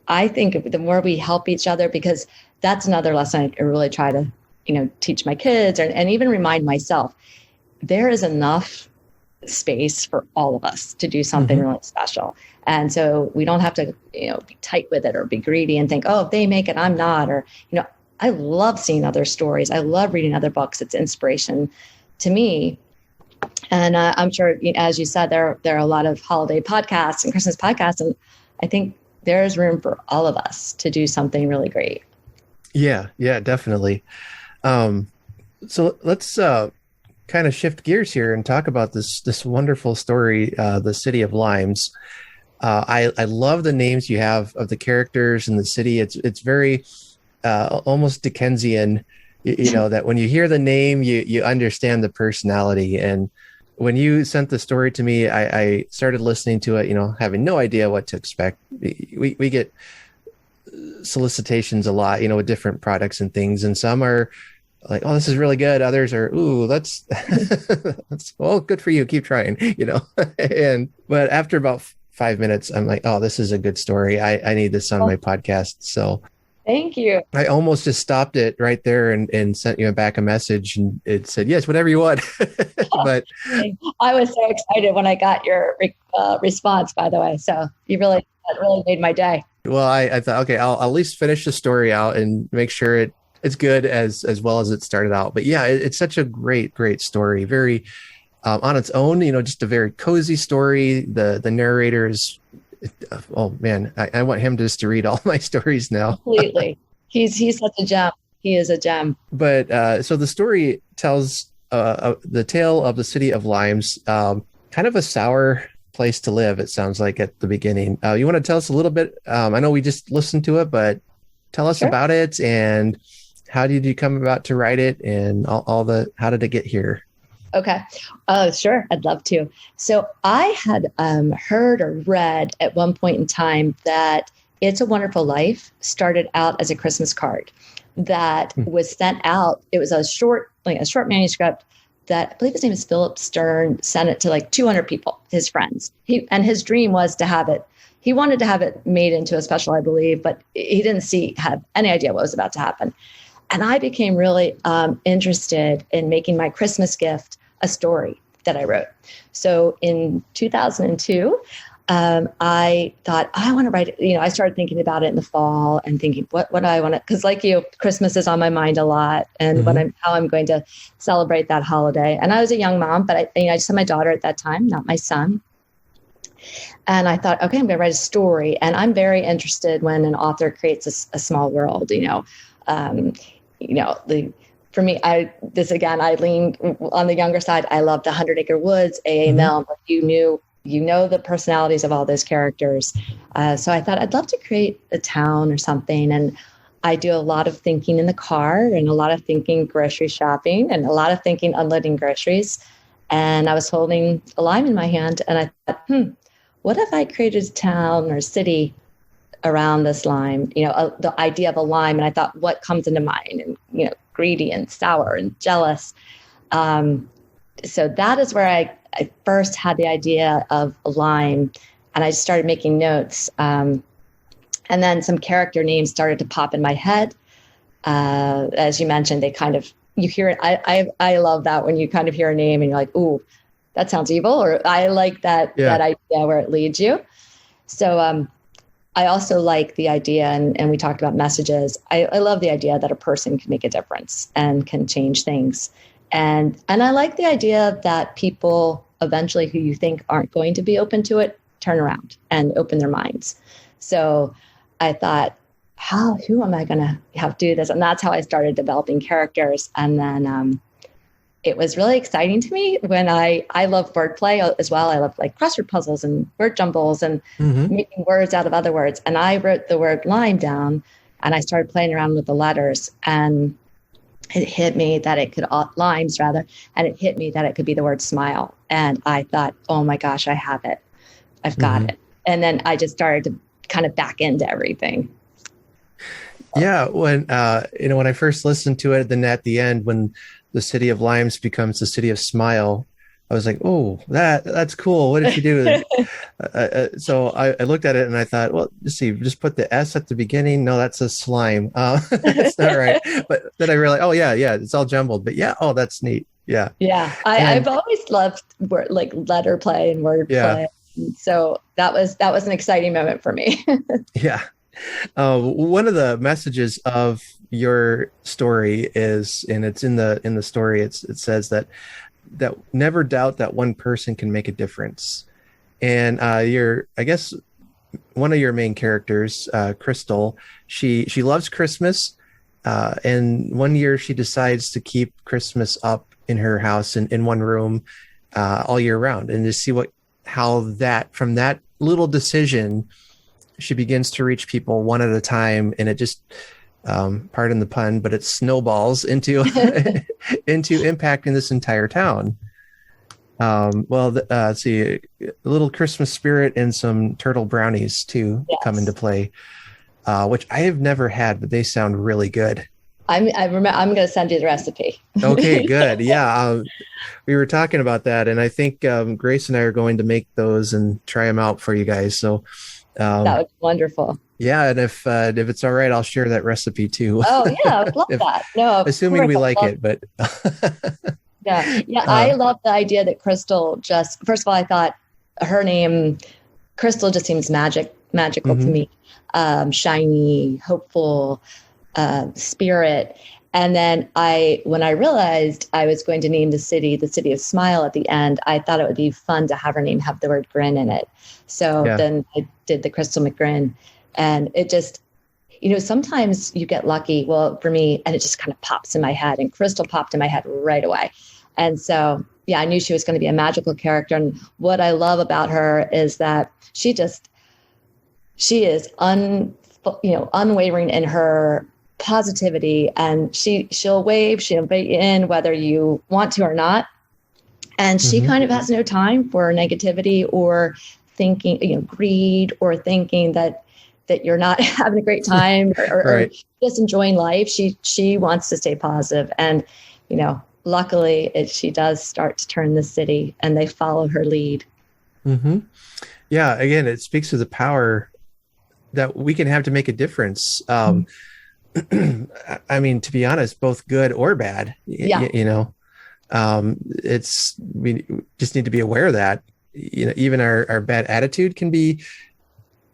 I think the more we help each other, because that's another lesson I really try to, teach my kids and even remind myself, there is enough space for all of us to do something really special. And so we don't have to, be tight with it or be greedy and think, oh, if they make it, I'm not. Or, I love seeing other stories. I love reading other books. It's inspiration to me. And I'm sure, as you said, there are a lot of holiday podcasts and Christmas podcasts. And I think there's room for all of us to do something really great. Yeah, definitely. So let's kind of shift gears here and talk about this wonderful story, The City of Limes. I love the names you have of the characters in the city. It's very almost Dickensian, that when you hear the name, you understand the personality. And when you sent the story to me, I started listening to it, having no idea what to expect. We get solicitations a lot, with different products and things. And some are like, oh, this is really good. Others are, ooh, that's well, good for you. Keep trying, but after about 5 minutes, I'm like, oh, this is a good story. I need this on my podcast. So thank you. I almost just stopped it right there and sent you back a message, and it said, yes, whatever you want. But I was so excited when I got your response, by the way. So that really made my day. Well, I thought, okay, I'll at least finish the story out and make sure it's good as well as it started out. But yeah, it's such a great story. Very on its own, just a very cozy story. The narrator is, oh man, I want him just to read all my stories now. Completely. He's such a gem. He is a gem. But so the story tells the tale of the city of limes, kind of a sour place to live, it sounds like at the beginning. You want to tell us a little bit? I know we just listened to it, but tell us about it, and how did you come about to write it, and how did it get here? Okay. Sure. I'd love to. So I had heard or read at one point in time that It's a Wonderful Life started out as a Christmas card that was sent out. It was a short manuscript that I believe his name is Philip Stern, sent it to like 200 people, his friends. And his dream was to have it. He wanted to have it made into a special, I believe, but he didn't have any idea what was about to happen. And I became really interested in making my Christmas gift a story that I wrote. So in 2002, I thought, I want to write it. I started thinking about it in the fall and thinking, what do I want to, because like you, Christmas is on my mind a lot, and how I'm going to celebrate that holiday. And I was a young mom, but I just had my daughter at that time, not my son. And I thought, okay, I'm going to write a story. And I'm very interested when an author creates a small world, for me, I lean on the younger side. I loved the 100 Acre Woods, A.A. Milne, but you know the personalities of all those characters. So I thought I'd love to create a town or something. And I do a lot of thinking in the car, and a lot of thinking grocery shopping, and a lot of thinking unloading groceries. And I was holding a lime in my hand, and I thought, what if I created a town or a city around this lime, the idea of a lime. And I thought, what comes into mind? And, greedy and sour and jealous. So that is where I first had the idea of a lime, and I started making notes. And then some character names started to pop in my head. As you mentioned, you hear it. I love that when you kind of hear a name and you're like, ooh, that sounds evil. Or I like that idea where it leads you. So, I also like the idea, and we talked about messages. I love the idea that a person can make a difference and can change things. And I like the idea that people eventually who you think aren't going to be open to it, turn around and open their minds. So I thought, who am I going to have do this? And that's how I started developing characters. And then it was really exciting to me when I love wordplay as well. I love like crossword puzzles and word jumbles and making words out of other words. And I wrote the word lime down, and I started playing around with the letters, and it hit me that it could limes rather. And it hit me that it could be the word smile. And I thought, oh my gosh, I have it. I've got it. And then I just started to kind of back into everything. Yeah. When I first listened to it, then at the end, when the city of limes becomes the city of smile, I was like, oh, that's cool. What did she do? So I looked at it and I thought, well, just put the S at the beginning. No, that's a slime. That's not right. But then I realized, oh yeah, it's all jumbled. But that's neat. Yeah. Yeah. I've always loved like letter play and word play. So that was an exciting moment for me. Yeah. One of the messages of your story is, and it's in the story, it says that never doubt that one person can make a difference. And I guess one of your main characters, Crystal, she loves Christmas. And one year she decides to keep Christmas up in her house in one room all year round, and to see how from that little decision, she begins to reach people one at a time, and it just, pardon the pun, but it snowballs into impacting this entire town. Let's see, a little Christmas spirit and some turtle brownies too come into play, which I have never had, but they sound really good. I'm going to send you the recipe. Okay, good. Yeah. We were talking about that, and I think Grace and I are going to make those and try them out for you guys. So that would be wonderful. Yeah, and if it's all right, I'll share that recipe too. Oh yeah, I'd love that. No, assuming we like it, but yeah. I love the idea that Crystal first of all, I thought her name, Crystal, just seems magical to me. Shiny, hopeful, spirit. And then when I realized I was going to name the city of Smile at the end, I thought it would be fun to have her name have the word grin in it. So then I did the Crystal McGrin, and it just, sometimes you get lucky. Well, for me, and it just kind of pops in my head, and Crystal popped in my head right away. And so, yeah, I knew she was going to be a magical character. And what I love about her is that she is unwavering in her positivity, and she'll wave, she'll invite you in whether you want to or not. And she kind of has no time for negativity or thinking, greed, or thinking that you're not having a great time or, Right. or just enjoying life. She wants to stay positive. And, luckily she does start to turn the city, and they follow her lead. Mm-hmm. Yeah. Again, it speaks to the power that we can have to make a difference. I mean, to be honest, both good or bad, Yeah. We just need to be aware of that, even our bad attitude can be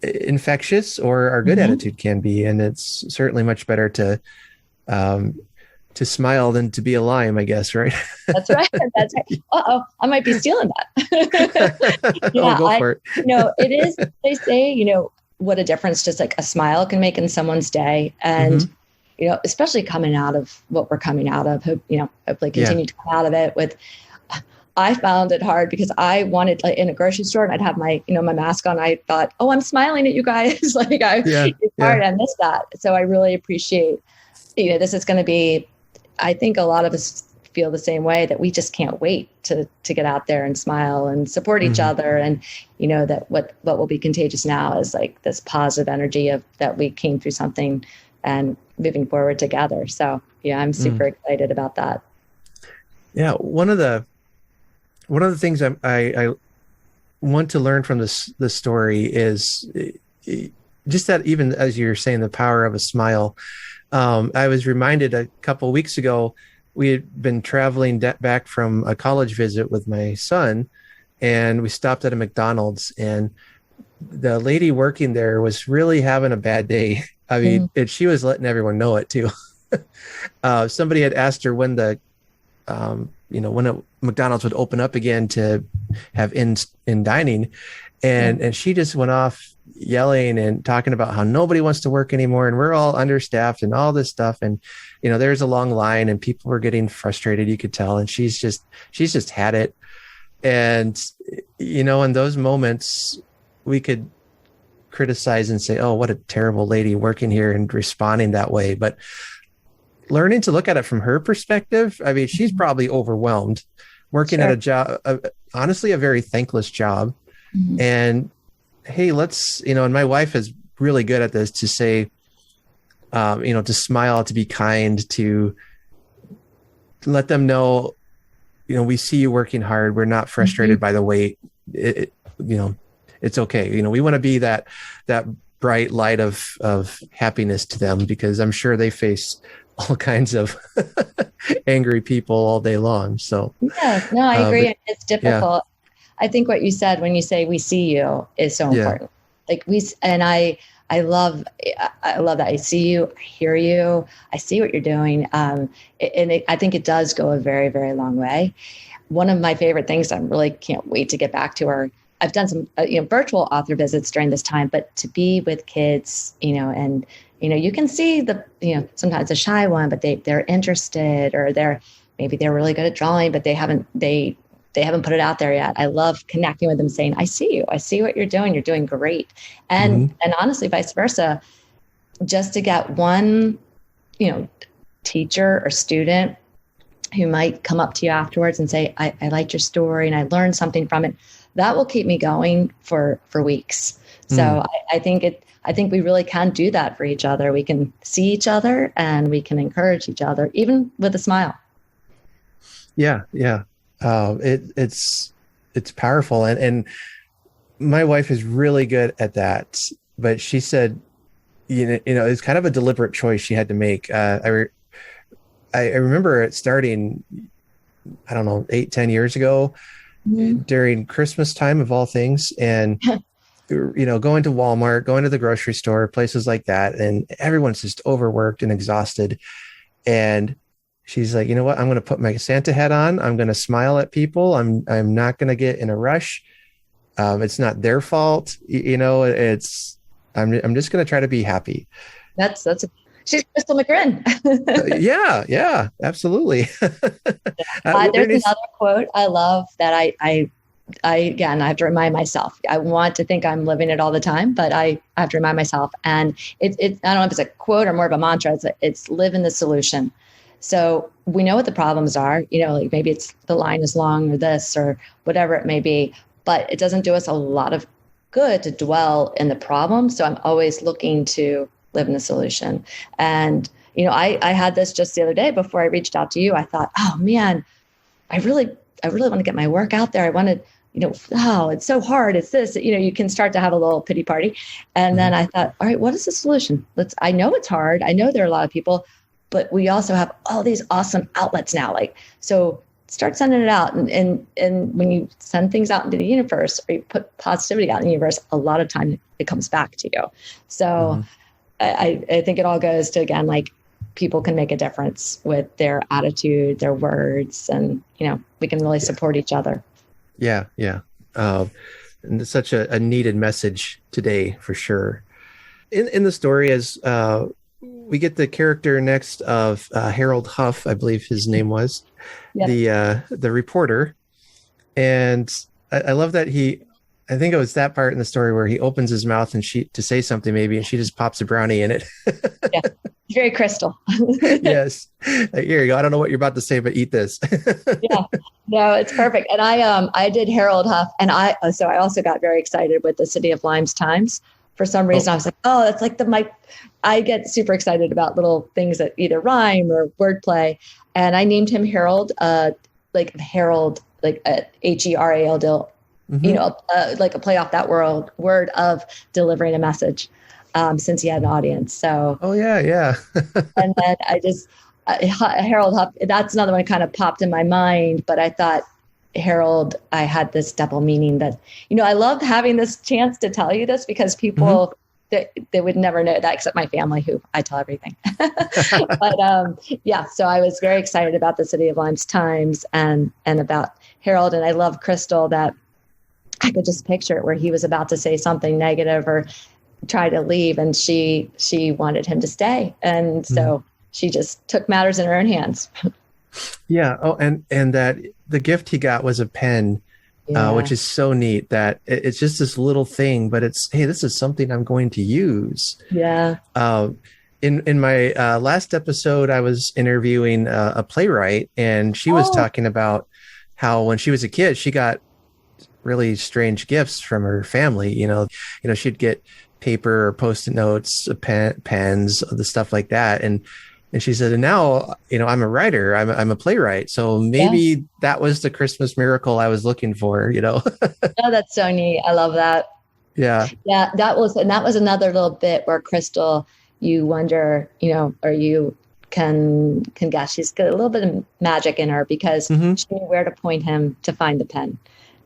infectious, or our good attitude can be. And it's certainly much better to smile than to be a lime, I guess. Right. That's right. That's right. Uh-oh, I might be stealing that. Yeah, go for it. It is, they say, what a difference just like a smile can make in someone's day. And, especially coming out of what we're coming out of, hopefully continue to come out of it with, I found it hard because I wanted, like, in a grocery store, and I'd have my, my mask on. I thought, oh, I'm smiling at you guys. It's hard. I miss that. So I really appreciate, this is going to be, I think a lot of us feel the same way, that we just can't wait to get out there and smile and support each other. And, that what will be contagious now is like this positive energy of that we came through something and moving forward together. So yeah, I'm super excited about that. Yeah. One of the things I want to learn from this story is just that, even as you're saying, the power of a smile. I was reminded a couple of weeks ago, we had been traveling back from a college visit with my son, and we stopped at a McDonald's, and the lady working there was really having a bad day. I mean, she was letting everyone know it too. Somebody had asked her when McDonald's would open up again to have in dining, and she just went off yelling and talking about how nobody wants to work anymore, and we're all understaffed and all this stuff. And, there's a long line, and people were getting frustrated, you could tell. And she's just had it. And, in those moments, we could criticize and say, oh, what a terrible lady working here, and responding that way. But learning to look at it from her perspective, I mean, she's probably overwhelmed working at a job, honestly, a very thankless job. And hey, and my wife is really good at this, to say, to smile, to be kind, to let them know, we see you working hard. We're not frustrated by the wait. It's okay. We want to be that bright light of happiness to them, because I'm sure they face all kinds of angry people all day long. So yeah, no, I agree. It's difficult. I think what you said when you say we see you is so important. Like I love that. I see you, I hear you, I see what you're doing. I think it does go a very, very long way. One of my favorite things I really can't wait to get back to I've done some virtual author visits during this time, but to be with kids, and you can see sometimes a shy one, but they're interested, or maybe they're really good at drawing, but they haven't put it out there yet. I love connecting with them, saying, I see you. I see what you're doing. You're doing great. And honestly, vice versa, just to get one, teacher or student who might come up to you afterwards and say, I liked your story and I learned something from it. That will keep me going for weeks. So I think we really can do that for each other. We can see each other, and we can encourage each other, even with a smile. Yeah. Yeah. It's powerful. And my wife is really good at that, but she said, it's kind of a deliberate choice she had to make. I remember it starting, I don't know, 8-10 years ago during Christmas time, of all things. And, going to Walmart, going to the grocery store, places like that. And everyone's just overworked and exhausted. And she's like, you know what? I'm going to put my Santa hat on. I'm going to smile at people. I'm not going to get in a rush. It's not their fault. I'm just going to try to be happy. She's Crystal McGrin. Yeah, absolutely. There's another quote I love that again, I have to remind myself. I want to think I'm living it all the time, but I have to remind myself. And I don't know if it's a quote or more of a mantra. It's live in the solution. So we know what the problems are, like maybe it's the line is long or this or whatever it may be, but it doesn't do us a lot of good to dwell in the problem. So I'm always looking to live in the solution. And, I had this just the other day before I reached out to you. I thought, oh man, I really want to get my work out there. I wanted, oh, it's so hard. It's this, you can start to have a little pity party. And then I thought, all right, what is the solution? I know it's hard. I know there are a lot of people, but we also have all these awesome outlets now. So start sending it out. And when you send things out into the universe or you put positivity out in the universe, a lot of time it comes back to you. So I think it all goes to, again, people can make a difference with their attitude, their words, and, we can really support each other. Yeah. And it's such a needed message today for sure. In the story, as we get the character next of Harold Huff, I believe his name was, the reporter. And I love that I think it was that part in the story where he opens his mouth and to say something maybe, and she just pops a brownie in it. Yeah, very Crystal. Yes. Here you go. I don't know what you're about to say, but eat this. Yeah, no, it's perfect. And I did Harold Huff, and I also got very excited with the City of Limes Times. For some reason, I was like, oh, that's like I get super excited about little things that either rhyme or wordplay. And I named him Harold, Harold, Herald, like a play off that word of delivering a message, since he had an audience. So, oh yeah. And then I just, Harold Huff, that's another one kind of popped in my mind, but I thought Harold, I had this double meaning that, I loved having this chance to tell you this because people, they would never know that except my family, who I tell everything. But so I was very excited about the City of Limes Times and about Harold. And I love Crystal, that I could just picture it where he was about to say something negative or try to leave, and she wanted him to stay. And so she just took matters in her own hands. Yeah. Oh, and that the gift he got was a pen, which is so neat that it's just this little thing, but it's, hey, this is something I'm going to use. Yeah. In my last episode, I was interviewing a playwright, and she was talking about how when she was a kid, she got really strange gifts from her family. She'd get paper or Post-it notes, pens, the stuff like that. And she said, and now, I'm a writer, I'm a playwright. So maybe that was the Christmas miracle I was looking for, Oh, that's so neat. I love that. Yeah. Yeah. That was another little bit where Crystal, you wonder, or you can guess she's got a little bit of magic in her because she knew where to point him to find the pen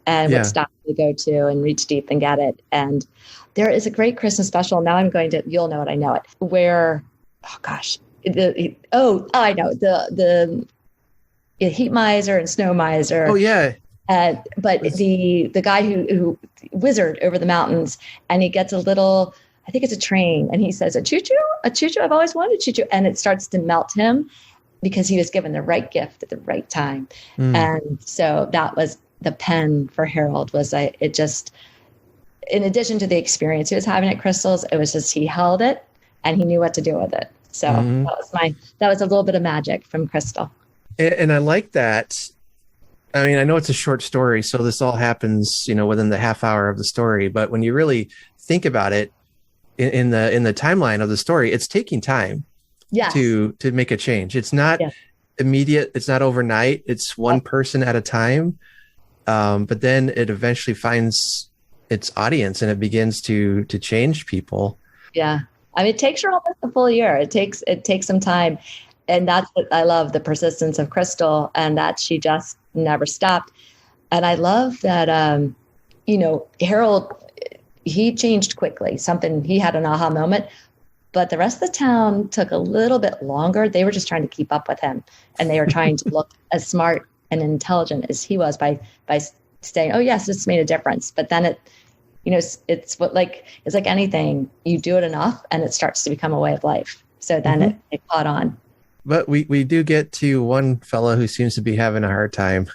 and what stop to go to and reach deep and get it. And there is a great Christmas special. Now you'll know it. I know it. Where, oh gosh, I know the heat miser and snow miser. Oh yeah. But the guy who wizard over the mountains, and he gets a little, I think it's a train, and he says, a choo-choo, I've always wanted a choo-choo. And it starts to melt him because he was given the right gift at the right time. And so that was the pen for Harold. It just, in addition to the experience he was having at Crystal's, it was just, he held it and he knew what to do with it. So that was a little bit of magic from Crystal. And I like that. I mean, I know it's a short story, so this all happens, within the half hour of the story. But when you really think about it, in the timeline of the story, it's taking time to make a change. It's not immediate. It's not overnight. It's one person at a time. But then it eventually finds its audience and it begins to change people. Yeah. I mean, it takes her almost a full year. It takes some time. And that's what I love, the persistence of Crystal, and that she just never stopped. And I love that, Harold, he changed quickly. He had an aha moment, but the rest of the town took a little bit longer. They were just trying to keep up with him, and they were trying to look as smart and intelligent as he was by saying, oh yes, this made a difference. But then it's like anything. You do it enough and it starts to become a way of life. So then it caught on. But we do get to one fellow who seems to be having a hard time,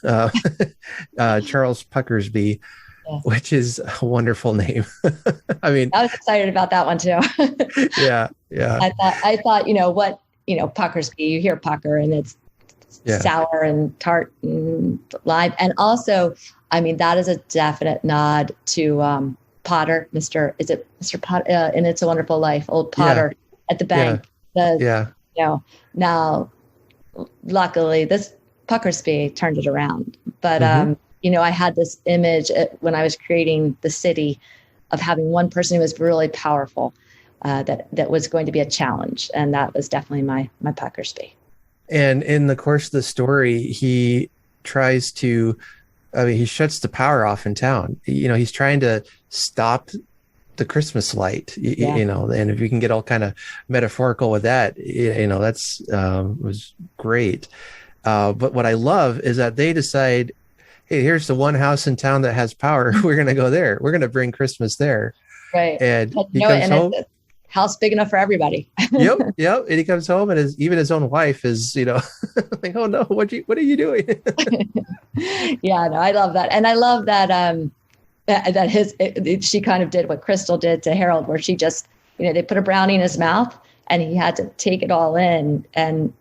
Charles Puckersby, which is a wonderful name. I mean, I was excited about that one too. Yeah. I thought, Puckersby, you hear pucker and it's sour and tart and lime. And also, I mean, that is a definite nod to Potter, Mr. Potter in It's a Wonderful Life, old Potter at the bank. Now, luckily, this Puckersby turned it around. But, I had this image when I was creating the city of having one person who was really powerful that was going to be a challenge. And that was definitely my Puckersby. And in the course of the story, he tries to, he shuts the power off in town. He's trying to stop the Christmas light, and if you can get all kind of metaphorical with that, that's was great. But what I love is that they decide, hey, here's the one house in town that has power. We're going to go there. We're going to bring Christmas there. Right. And he comes home. It's a house big enough for everybody. Yep. And he comes home and even his own wife is, like, oh no, what are you doing? Yeah, no, I love that. And I love that, she kind of did what Crystal did to Harold, where she just, they put a brownie in his mouth and he had to take it all in and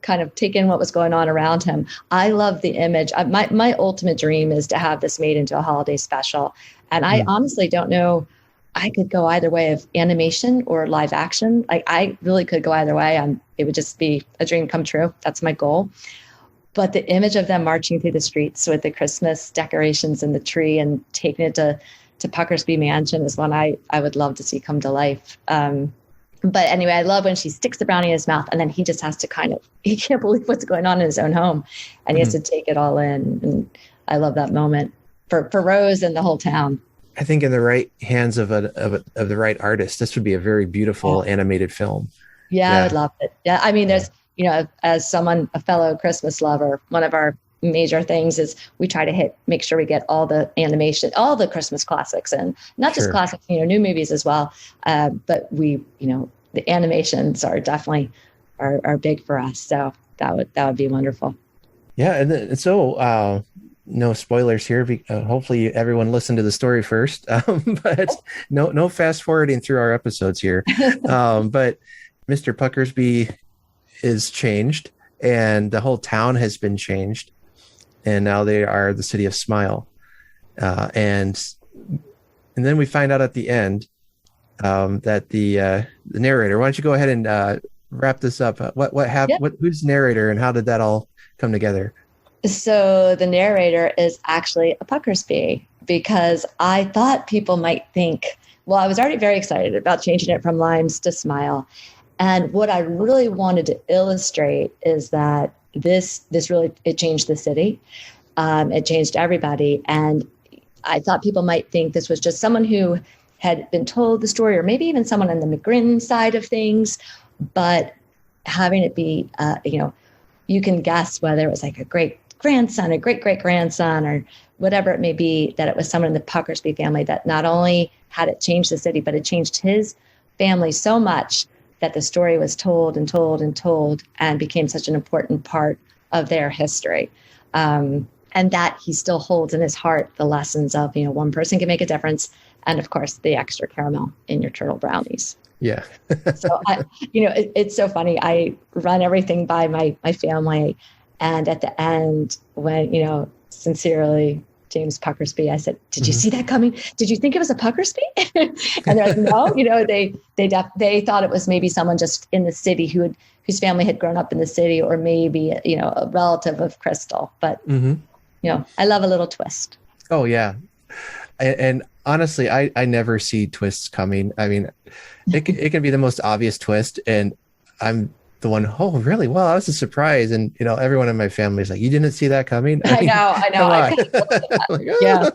kind of take in what was going on around him. I love the image. My ultimate dream is to have this made into a holiday special. And I honestly don't know. I could go either way of animation or live action. Like I really could go either way. It would just be a dream come true. That's my goal. But the image of them marching through the streets with the Christmas decorations and the tree and taking it to Puckersby Mansion is one I would love to see come to life. But anyway, I love when she sticks the brownie in his mouth and then he just has to he can't believe what's going on in his own home and he has to take it all in. And I love that moment for Rose and the whole town. I think in the right hands of the right artist, this would be a very beautiful animated film. Yeah, I would love it. Yeah. I mean, there's, as someone, a fellow Christmas lover, one of our major things is we try to make sure we get all the animation, all the Christmas classics, and not just classics, new movies as well. But we, the animations are definitely are big for us. So that would be wonderful. Yeah. And so, no spoilers here. Hopefully everyone listened to the story first, but no fast forwarding through our episodes here. But Mr. Puckersby is changed and the whole town has been changed. And now they are the city of Smile. And then we find out at the end that the narrator, why don't you go ahead and wrap this up? What happened? Who's the narrator and how did that all come together? So the narrator is actually a Puckersby because I thought people might think, well, I was already very excited about changing it from Limes to Smile. And what I really wanted to illustrate is that this really, it changed the city. It changed everybody. And I thought people might think this was just someone who had been told the story, or maybe even someone on the McGrin side of things, but having it be, you can guess whether it was like a great grandson, a great great grandson, or whatever it may be, that it was someone in the Puckersby family that not only had it changed the city, but it changed his family so much that the story was told and told and told and became such an important part of their history. And that he still holds in his heart the lessons of, one person can make a difference. And of course, the extra caramel in your turtle brownies. Yeah. So, it's so funny. I run everything by my family. And at the end, when, sincerely, James Puckersby, I said, did you see that coming? Did you think it was a Puckersby? And they're like, no, they thought it was maybe someone just in the city whose family had grown up in the city, or maybe, a relative of Crystal. But, I love a little twist. Oh, yeah. And honestly, I never see twists coming. I mean, it can be the most obvious twist. And I'm the one, oh, really? Well, that was a surprise. And, everyone in my family is like, you didn't see that coming? I know. Like, oh. Yeah.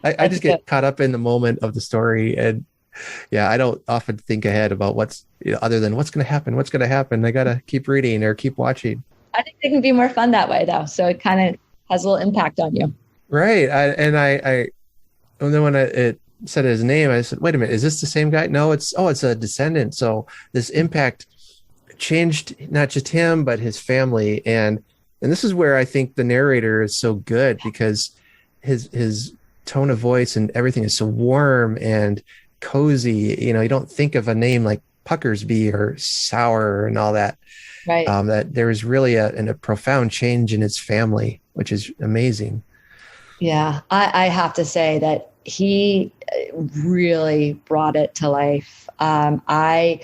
I just get caught up in the moment of the story. And yeah, I don't often think ahead about what's, other than what's going to happen. I got to keep reading or keep watching. I think it can be more fun that way, though. So it kind of has a little impact on you. Right. I And then when it said his name, I said, wait a minute, is this the same guy? No, it's a descendant. So this impact changed not just him, but his family. And this is where I think the narrator is so good, because his tone of voice and everything is so warm and cozy. You don't think of a name like Puckersby or Sour and all that. Right. That there was really a profound change in his family, which is amazing. Yeah, I have to say that he really brought it to life. I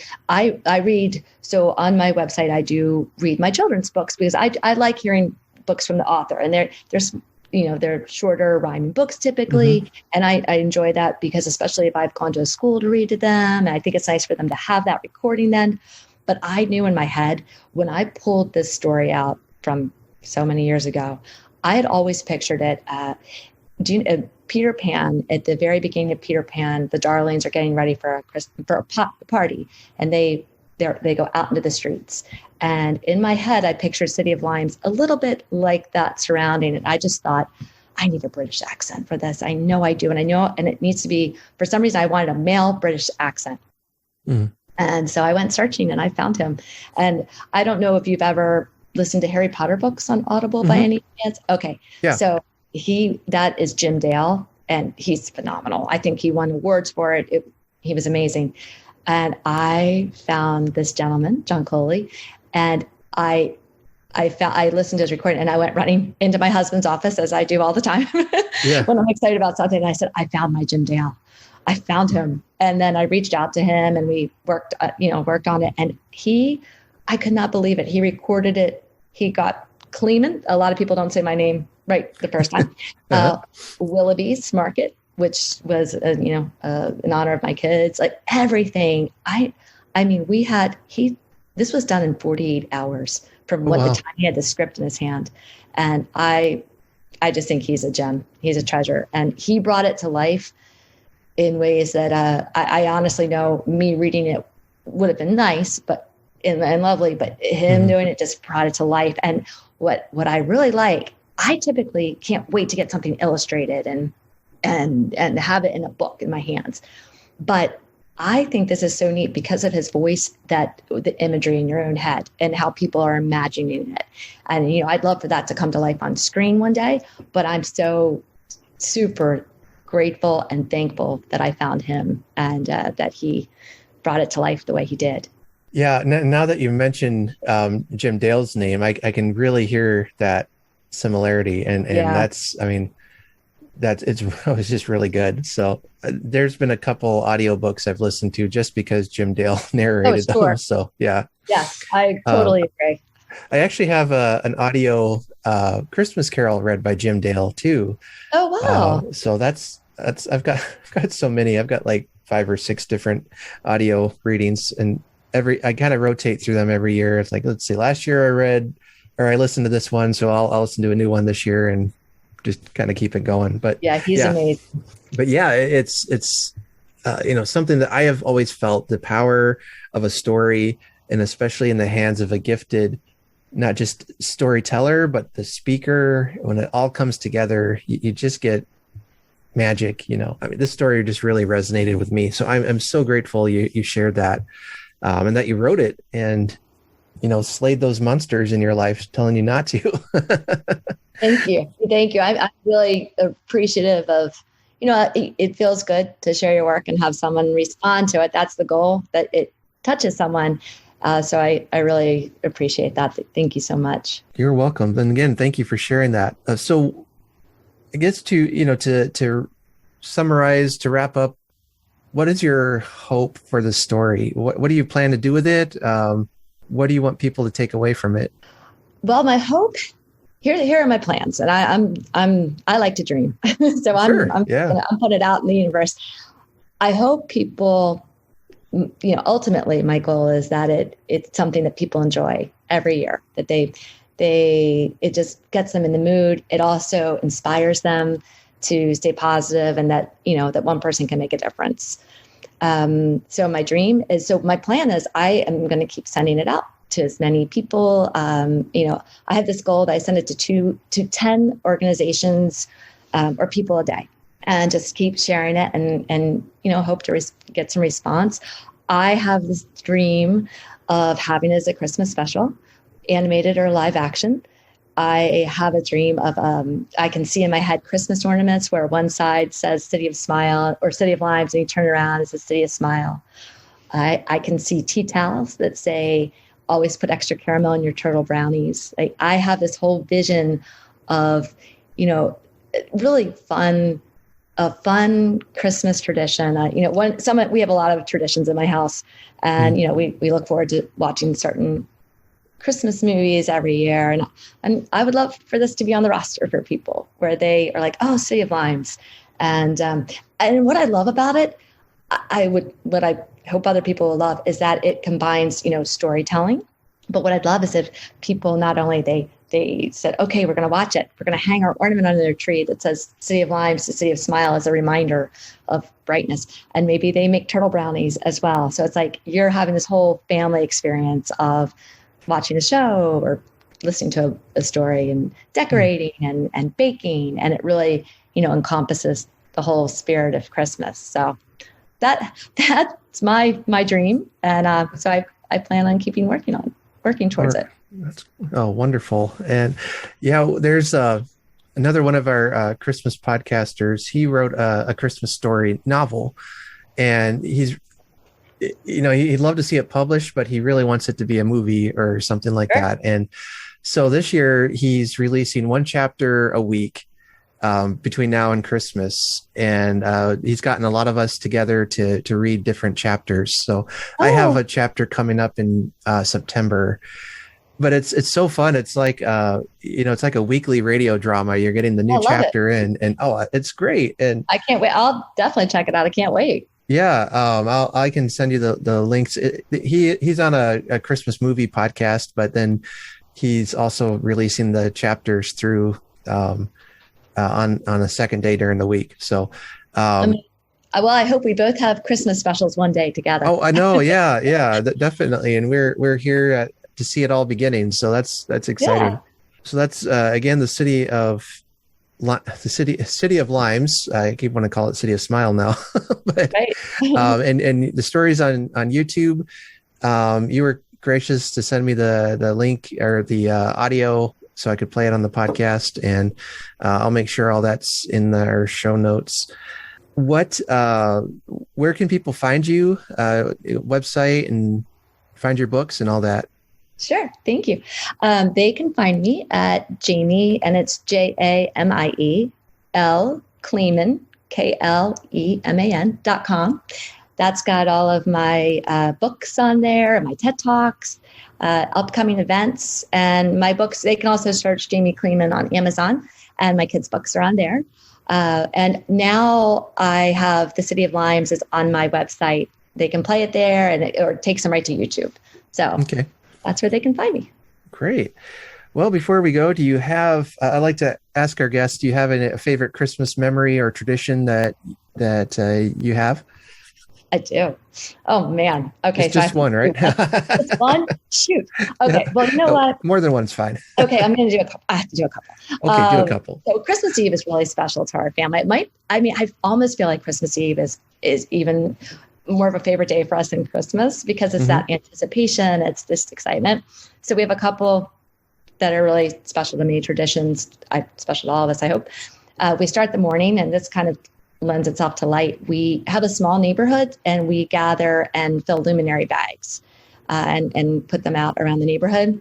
read, so on my website, I do read my children's books because I like hearing books from the author, and there's they're shorter rhyming books typically. Mm-hmm. And I enjoy that because especially if I've gone to a school to read to them, and I think it's nice for them to have that recording then. But I knew in my head when I pulled this story out from so many years ago, I had always pictured it. Peter Pan, at the very beginning of Peter Pan, the Darlings are getting ready for a party, and they go out into the streets. And in my head, I pictured City of Limes a little bit like that surrounding it. I just thought, I need a British accent for this. I know I do, and it needs to be, for some reason, I wanted a male British accent. Mm. And so I went searching, and I found him. And I don't know if you've ever listened to Harry Potter books on Audible by any chance. Okay. Yeah. So that is Jim Dale, and he's phenomenal. I think he won awards for it. He was amazing. And I found this gentleman, John Coley, and I listened to his recording, and I went running into my husband's office, as I do all the time when I'm excited about something. And I said, I found my Jim Dale. I found him. And then I reached out to him, and we worked on it. And I could not believe it. He recorded it. He got Kleman. A lot of people don't say my name right the first time. Willoughby's Market, which was, in honor of my kids, like everything. I mean, this was done in 48 hours from the time he had the script in his hand. And I just think he's a gem. He's a treasure. And he brought it to life in ways that I honestly know me reading it would have been nice, and lovely, but him doing it just brought it to life. And what I really like, I typically can't wait to get something illustrated and have it in a book in my hands. But I think this is so neat because of his voice, that the imagery in your own head and how people are imagining it. And, I'd love for that to come to life on screen one day, but I'm so super grateful and thankful that I found him and that he brought it to life the way he did. Yeah. Now that you mentioned Jim Dale's name, I can really hear that similarity. And it's just really good. So there's been a couple audiobooks I've listened to just because Jim Dale narrated them. So yeah. Yes, I totally agree. I actually have an audio Christmas Carol read by Jim Dale too. Oh wow! So that's I've got so many. I've got like 5 or 6 different audio readings, and I kind of rotate through them every year. It's like, let's see, last year I listened to this one, so I'll listen to a new one this year and just kind of keep it going. But yeah, he's amazing. But yeah, it's something that I have always felt, the power of a story, and especially in the hands of a gifted, not just storyteller, but the speaker. When it all comes together, you just get magic. I mean, this story just really resonated with me. So I'm so grateful you shared that, and that you wrote it and slayed those monsters in your life telling you not to. Thank you. I'm really appreciative of, it feels good to share your work and have someone respond to it. That's the goal, that it touches someone. So I really appreciate that. Thank you so much. You're welcome. And again, thank you for sharing that. So I guess to summarize, to wrap up, what is your hope for the story? What do you plan to do with it? What do you want people to take away from it? Well, my hope, here are my plans, and I like to dream. So I'm putting it out in the universe. I hope people, ultimately my goal is that it's something that people enjoy every year, that it just gets them in the mood. It also inspires them to stay positive, and that, that one person can make a difference. So my plan is I am going to keep sending it out to as many people. I have this goal that I send it to 10 organizations or people a day. and just keep sharing it and hope to get some response. I have this dream of having it as a Christmas special, animated or live action. I have a dream of, I can see in my head Christmas ornaments where one side says City of Smile or City of Limes, and you turn around, it's the City of Smile. I can see tea towels that say, always put extra caramel in your turtle brownies. I have this whole vision of, really a fun Christmas tradition. We have a lot of traditions in my house, and, we look forward to watching certain Christmas movies every year. And I would love for this to be on the roster for people where they are like, oh, City of Limes. And what I love about it, what I hope other people will love is that it combines, storytelling. But what I'd love is if people not only they said, okay, we're going to watch it. We're going to hang our ornament under their tree that says City of Limes to City of Smile as a reminder of brightness. And maybe they make turtle brownies as well. So it's like you're having this whole family experience of watching a show or listening to a story and decorating and baking. And it really, encompasses the whole spirit of Christmas. So that's my dream. And so I plan on keeping working towards it. That's wonderful. And there's another one of our Christmas podcasters. He wrote a Christmas story novel, and he'd love to see it published, but he really wants it to be a movie or something like that. And so this year he's releasing one chapter a week between now and Christmas. And he's gotten a lot of us together to read different chapters. So I have a chapter coming up in September. But it's so fun. It's like it's like a weekly radio drama. You're getting the new chapter in, and it's great. And I can't wait. I'll definitely check it out. I can't wait. Yeah, I can send you the links. He's on a Christmas movie podcast, but then he's also releasing the chapters through on a second day during the week. So, I hope we both have Christmas specials one day together. Oh, I know. Yeah, definitely. And we're here to see it all beginning. So that's exciting. Yeah. So that's again the city of Limes. I keep wanting to call it City of Smile now. But, right. and the stories on YouTube. You were gracious to send me the link or the audio so I could play it on the podcast, and I'll make sure all that's in our show notes. Where can people find you? Website and find your books and all that. Sure. Thank you. They can find me at Jamie, and it's JAMIE L Kleman, KLEMAN.com. That's got all of my books on there, my TED Talks, upcoming events, and my books. They can also search Jamie Kleman on Amazon, and my kids' books are on there. And now I have the City of Limes is on my website. They can play it there, or it takes them right to YouTube. So okay. That's where they can find me. Great. Well, before we go, do you have, I like to ask our guests, do you have a favorite Christmas memory or tradition that you have? I do. Oh, man. Okay. It's just one, right? It's one? Shoot. Okay. Well, you know what? More than one's fine. Okay. I'm going to do a couple. I have to do a couple. Okay. Do a couple. So Christmas Eve is really special to our family. I almost feel like Christmas Eve is even more of a favorite day for us than Christmas because it's that anticipation. It's this excitement. So we have a couple that are really special to me, traditions, special to all of us, I hope. We start the morning, and this kind of lends itself to light. We have a small neighborhood, and we gather and fill luminary bags and put them out around the neighborhood.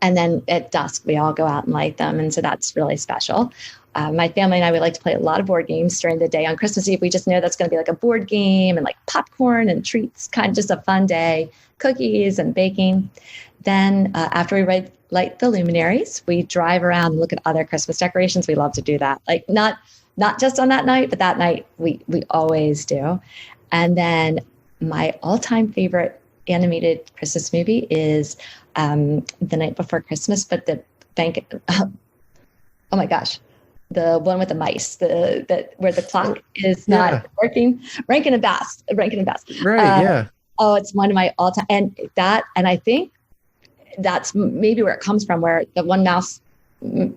And then at dusk, we all go out and light them. And so that's really special. My family and I would like to play a lot of board games during the day. On Christmas Eve, we just know that's going to be like a board game and like popcorn and treats, kind of just a fun day, cookies and baking. Then after we light the luminaries, we drive around and look at other Christmas decorations. We love to do that. Like not just on that night, but that night we always do. And then my all-time favorite animated Christmas movie is The Night Before Christmas, but the bank. Oh my gosh. The one with the mice, where the clock is not working. Rankin and Bass. Right. Yeah. Oh, it's one of my all-time, and I think that's maybe where it comes from, where the one mouse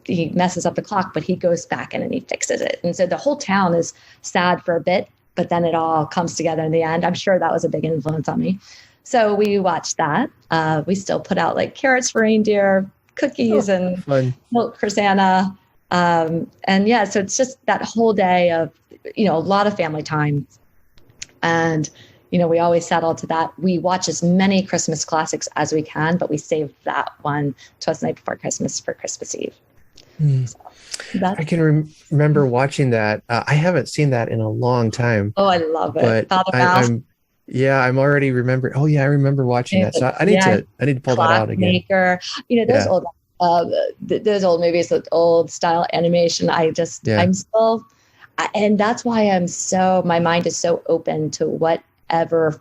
he messes up the clock, but he goes back in and he fixes it. And so the whole town is sad for a bit, but then it all comes together in the end. I'm sure that was a big influence on me. So we watched that. We still put out like carrots for reindeer, cookies, and fun. milk for Santa. And yeah, so it's just that whole day of, a lot of family time. And, we always settle to that. We watch as many Christmas classics as we can, but we save that one Twas the Night Before Christmas for Christmas Eve. So I can remember watching that. I haven't seen that in a long time. Oh, I love it. But I'm already remembering. Oh yeah, I remember watching that. So I need to pull that out again. Maker, those old movies, the old style animation. I'm still, and that's why my mind is so open to whatever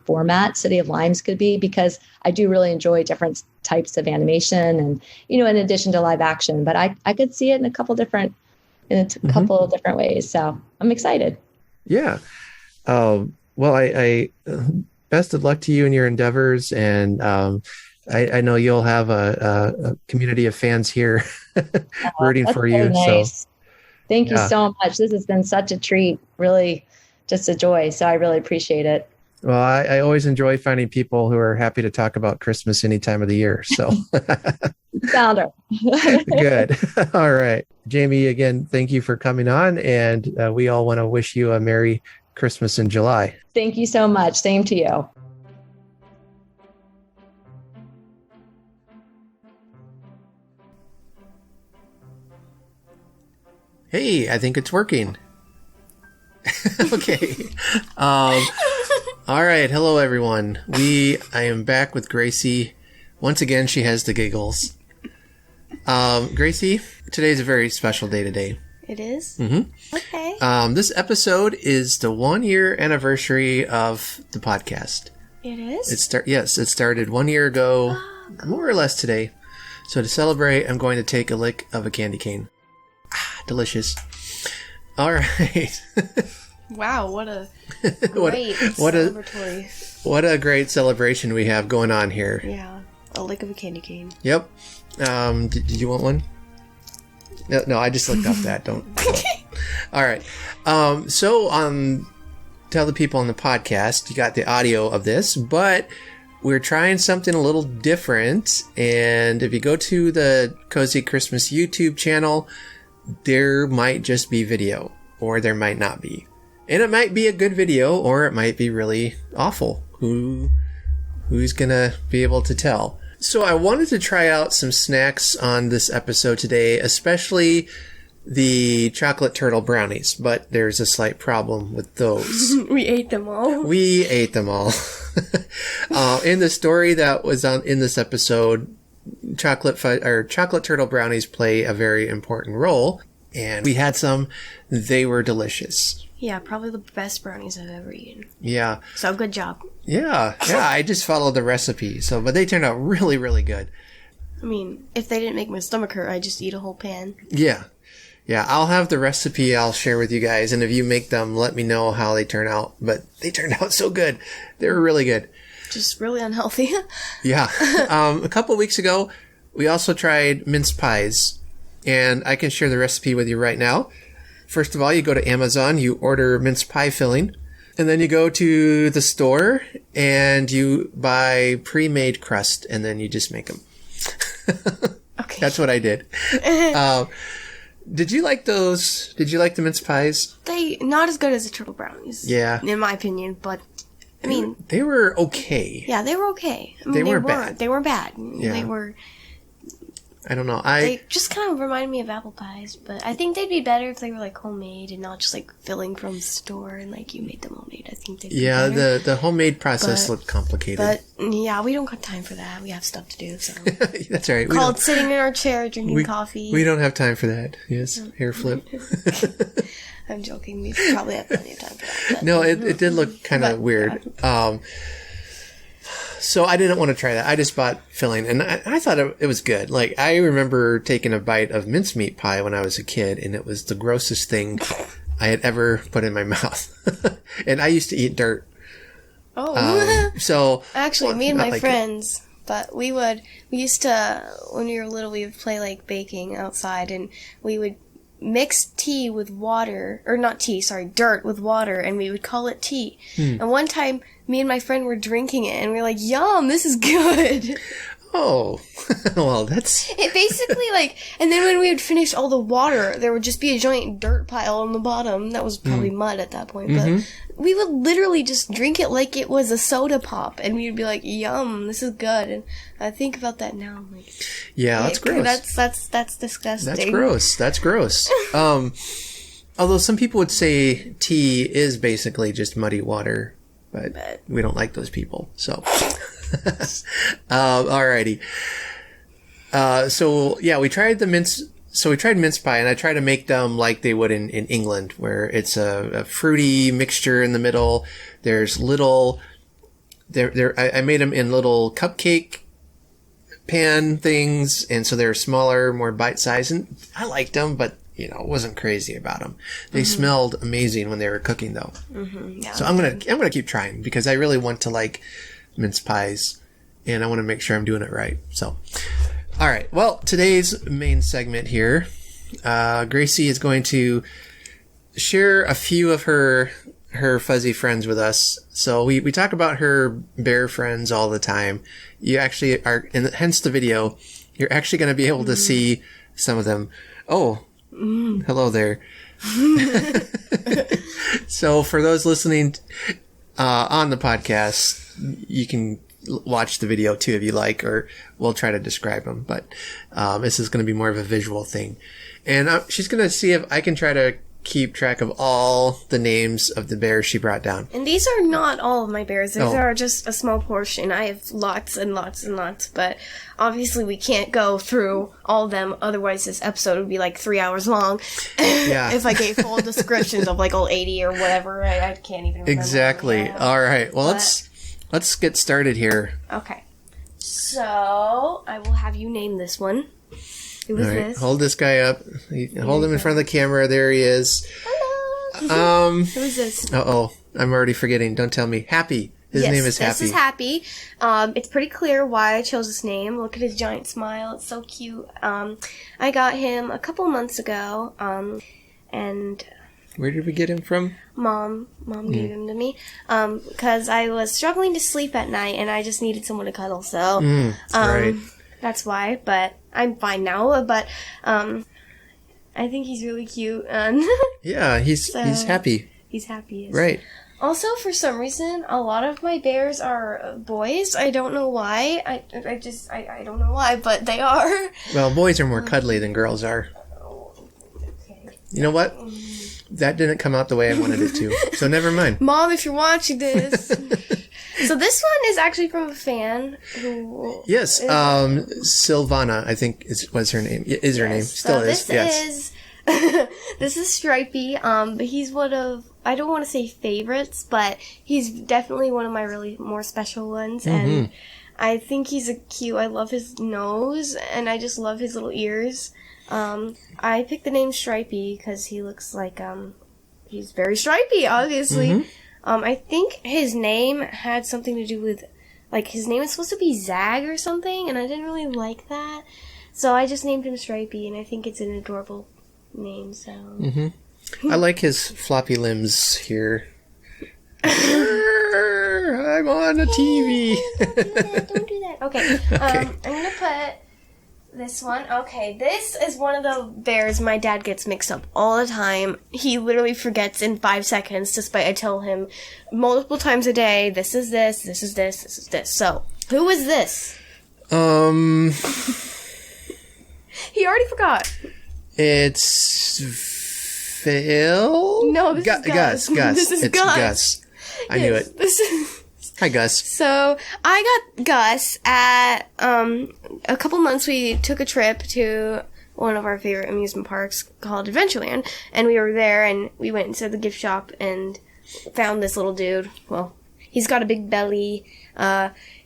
format City of Limes could be, because I do really enjoy different types of animation and, in addition to live action, but I could see it in a couple different ways. So I'm excited. Yeah. Well, I best of luck to you in your endeavors. And, I know you'll have a community of fans here rooting for you. Nice. So thank you so much. This has been such a treat, really just a joy. So I really appreciate it. Well, I always enjoy finding people who are happy to talk about Christmas any time of the year. So found her. Good. All right. Jamie, again, thank you for coming on. And we all want to wish you a Merry Christmas in July. Thank you so much. Same to you. Hey, I think it's working. Okay. All right. Hello, everyone. I am back with Gracie. Once again, she has the giggles. Gracie, today's a very special day today. It is? Mm-hmm. Okay. This episode is the 1-year anniversary of the podcast. It is? It started 1 year ago, more or less today. So to celebrate, I'm going to take a lick of a candy cane. Delicious. All right. Wow, what a great celebratory. What a great celebration we have going on here. Yeah, a lick of a candy cane. Yep. Did you want one? No, I just looked up that. Don't. All right. So tell the people on the podcast, you got the audio of this, but we're trying something a little different. And if you go to the Cozy Christmas YouTube channel, there might just be video, or there might not be. And it might be a good video, or it might be really awful. Who's gonna be able to tell? So I wanted to try out some snacks on this episode today, especially the chocolate turtle brownies, but there's a slight problem with those. We ate them all. In the story that was in this episode, chocolate turtle brownies play a very important role, and we had some. They were delicious. Yeah, probably the best brownies I've ever eaten. Yeah. So good job. Yeah. I just followed the recipe. But they turned out really, really good. I mean, if they didn't make my stomach hurt, I'd just eat a whole pan. Yeah. I'll have the recipe I'll share with you guys. And if you make them, let me know how they turn out. But they turned out so good. They were really good. Just really unhealthy. Yeah. A couple weeks ago, we also tried mince pies. And I can share the recipe with you right now. First of all, you go to Amazon, you order mince pie filling, and then you go to the store and you buy pre-made crust, and then you just make them. Okay. That's what I did. Did you like those? Did you like the mince pies? They not as good as the turtle brownies. Yeah. In my opinion, but I mean... They were okay. Yeah, they were okay. I mean, they weren't bad. They weren't bad. Yeah. They were... I don't know. They just kind of remind me of apple pies, but I think they'd be better if they were like homemade and not just like filling from the store and like you made them homemade. I think they'd be better. the homemade process looked complicated. But yeah, we don't got time for that. We have stuff to do. So that's right. Called sitting in our chair drinking coffee. We don't have time for that. Yes, hair flip. I'm joking. We probably have plenty of time for that. No, it did look kind of weird. Yeah. So I didn't want to try that. I just bought filling, and I thought it was good. Like, I remember taking a bite of mincemeat pie when I was a kid, and it was the grossest thing I had ever put in my mouth. And I used to eat dirt. Oh. So actually, me and my friends, But we used to, when we were little, we would play like baking outside, and we would mix tea with water, or not tea, sorry, dirt with water, and we would call it tea. And one time, me and my friend were drinking it, and we were like, yum, this is good. Oh, well, that's... It basically, like, and then when we would finish all the water, there would just be a giant dirt pile on the bottom. That was probably mud at that point, but we would literally just drink it like it was a soda pop, and we would be like, yum, this is good. And I think about that now, I'm like... Yeah, that's gross. That's disgusting. That's gross. Although some people would say tea is basically just muddy water, but we don't like those people, so... Alrighty. So yeah, we tried mince pie, and I try to make them like they would in England, where it's a fruity mixture in the middle. There's little, I made them in little cupcake pan things, and so they're smaller, more bite size, and I liked them, but wasn't crazy about them. They smelled amazing when they were cooking, though. Yeah, so I'm gonna keep trying, because I really want to like mince pies, and I want to make sure I'm doing it right. So, all right. Well, today's main segment here, Gracie is going to share a few of her fuzzy friends with us. So we talk about her bear friends all the time. You actually are, and hence the video, you're actually going to be able to see some of them. Oh, hello there. So for those listening on the podcast, you can watch the video too if you like, or we'll try to describe them. But this is going to be more of a visual thing. And she's going to see if I can try to keep track of all the names of the bears she brought down. And these are not all of my bears. These are just a small portion. I have lots and lots and lots, but obviously we can't go through all of them. Otherwise this episode would be like 3 hours long. Yeah. If I gave full descriptions of like all 80 or whatever. I can't even remember. Exactly. All right. Well, let's get started here. Okay. So I will have you name this one. Who is this? Hold this guy up. Hold him in front of the camera. There he is. Hello. Who is this? Uh-oh. I'm already forgetting. Don't tell me. Happy. His name is Happy. This is Happy. It's pretty clear why I chose this name. Look at his giant smile. It's so cute. I got him a couple months ago. And... Where did we get him from? Mom gave him to me. Because I was struggling to sleep at night, and I just needed someone to cuddle. So, right. That's why. But I'm fine now. But I think he's really cute. And yeah, he's happy. He's happy. Yes. Right. Also, for some reason, a lot of my bears are boys. I don't know why. I don't know why, but they are. Well, boys are more cuddly than girls are. Okay. You know what? That didn't come out the way I wanted it to. So never mind. Mom, if you're watching this. So this one is actually from a fan who... Yes, Silvana, I think was her name. Is her name. Still is, yes. This is Stripey. But he's one of, I don't want to say favorites, but he's definitely one of my really more special ones. And I think he's cute. I love his nose, and I just love his little ears. I picked the name Stripey because he looks like, he's very stripey, obviously. I think his name had something to do with, like, his name is supposed to be Zag or something, and I didn't really like that. So I just named him Stripey, and I think it's an adorable name, so. I like his floppy limbs here. I'm on a TV. Don't do that. Okay, I'm going to put this one. Okay, this is one of the bears my dad gets mixed up all the time. He literally forgets in 5 seconds, despite I tell him multiple times a day, this is this, this is this, this is this. So, who is this? He already forgot. It's Phil? No, this is Gus. Gus. This is it's Gus. I knew it. Hi, Gus. So, I got Gus at, a couple months we took a trip to one of our favorite amusement parks called Adventureland, and we were there, and we went into the gift shop and found this little dude. Well, he's got a big belly,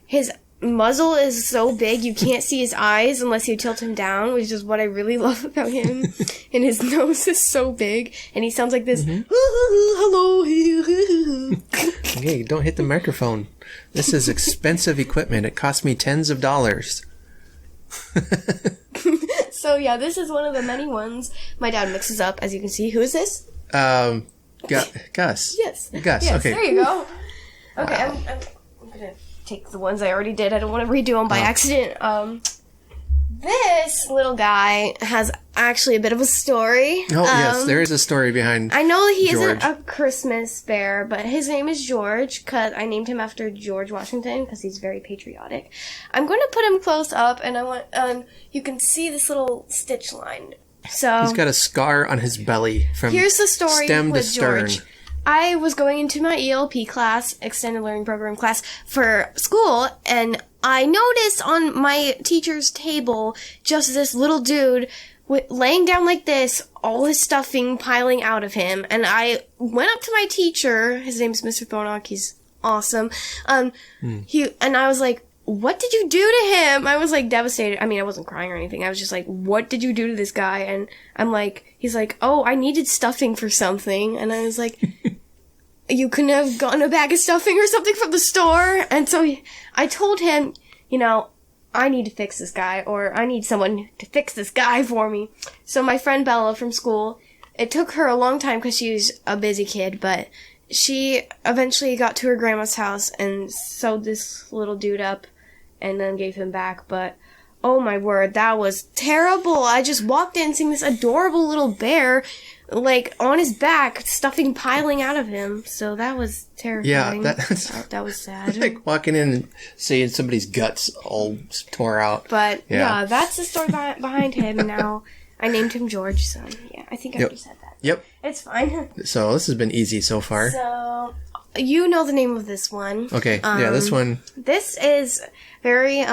his muzzle is so big you can't see his eyes unless you tilt him down, which is what I really love about him. And his nose is so big, and he sounds like this, hello. Okay, don't hit the microphone. This is expensive equipment. It cost me tens of dollars. So yeah, this is one of the many ones my dad mixes up. As you can see, who is this? Gus. Yes. Gus. Yes, Okay. there you go. Okay, I'm gonna take the ones I already did. I don't want to redo them by accident. This little guy has actually a bit of a story. Oh, yes, there is a story behind I know he George. isn't a Christmas bear, but his name is George, because I named him after George Washington, because he's very patriotic. I'm going to put him close up, and I want you can see this little stitch line. So He's got a scar on his belly from here's the story stem with to stern. George. I was going into my ELP class, Extended Learning Program class, for school, and I noticed on my teacher's table just this little dude laying down like this, all his stuffing piling out of him. And I went up to my teacher. His name's Mr. Thornock. He's awesome. And I was like, what did you do to him? I was like devastated. I mean, I wasn't crying or anything. I was just like, what did you do to this guy? And I'm like, he's like, oh, I needed stuffing for something. And I was like, you couldn't have gotten a bag of stuffing or something from the store? And so I told him, I need to fix this guy, or I need someone to fix this guy for me. So my friend Bella from school, it took her a long time because she was a busy kid, but she eventually got to her grandma's house and sewed this little dude up and then gave him back. But oh my word, that was terrible. I just walked in seeing this adorable little bear like on his back, stuffing piling out of him. So that was terrifying. Yeah, that was sad. like walking in and seeing somebody's guts all tore out. But yeah, that's the story behind him. Now I named him George. So yeah, I think I already said that. Yep. It's fine. So this has been easy so far. So you know the name of this one. Okay. Yeah, this one. This is very,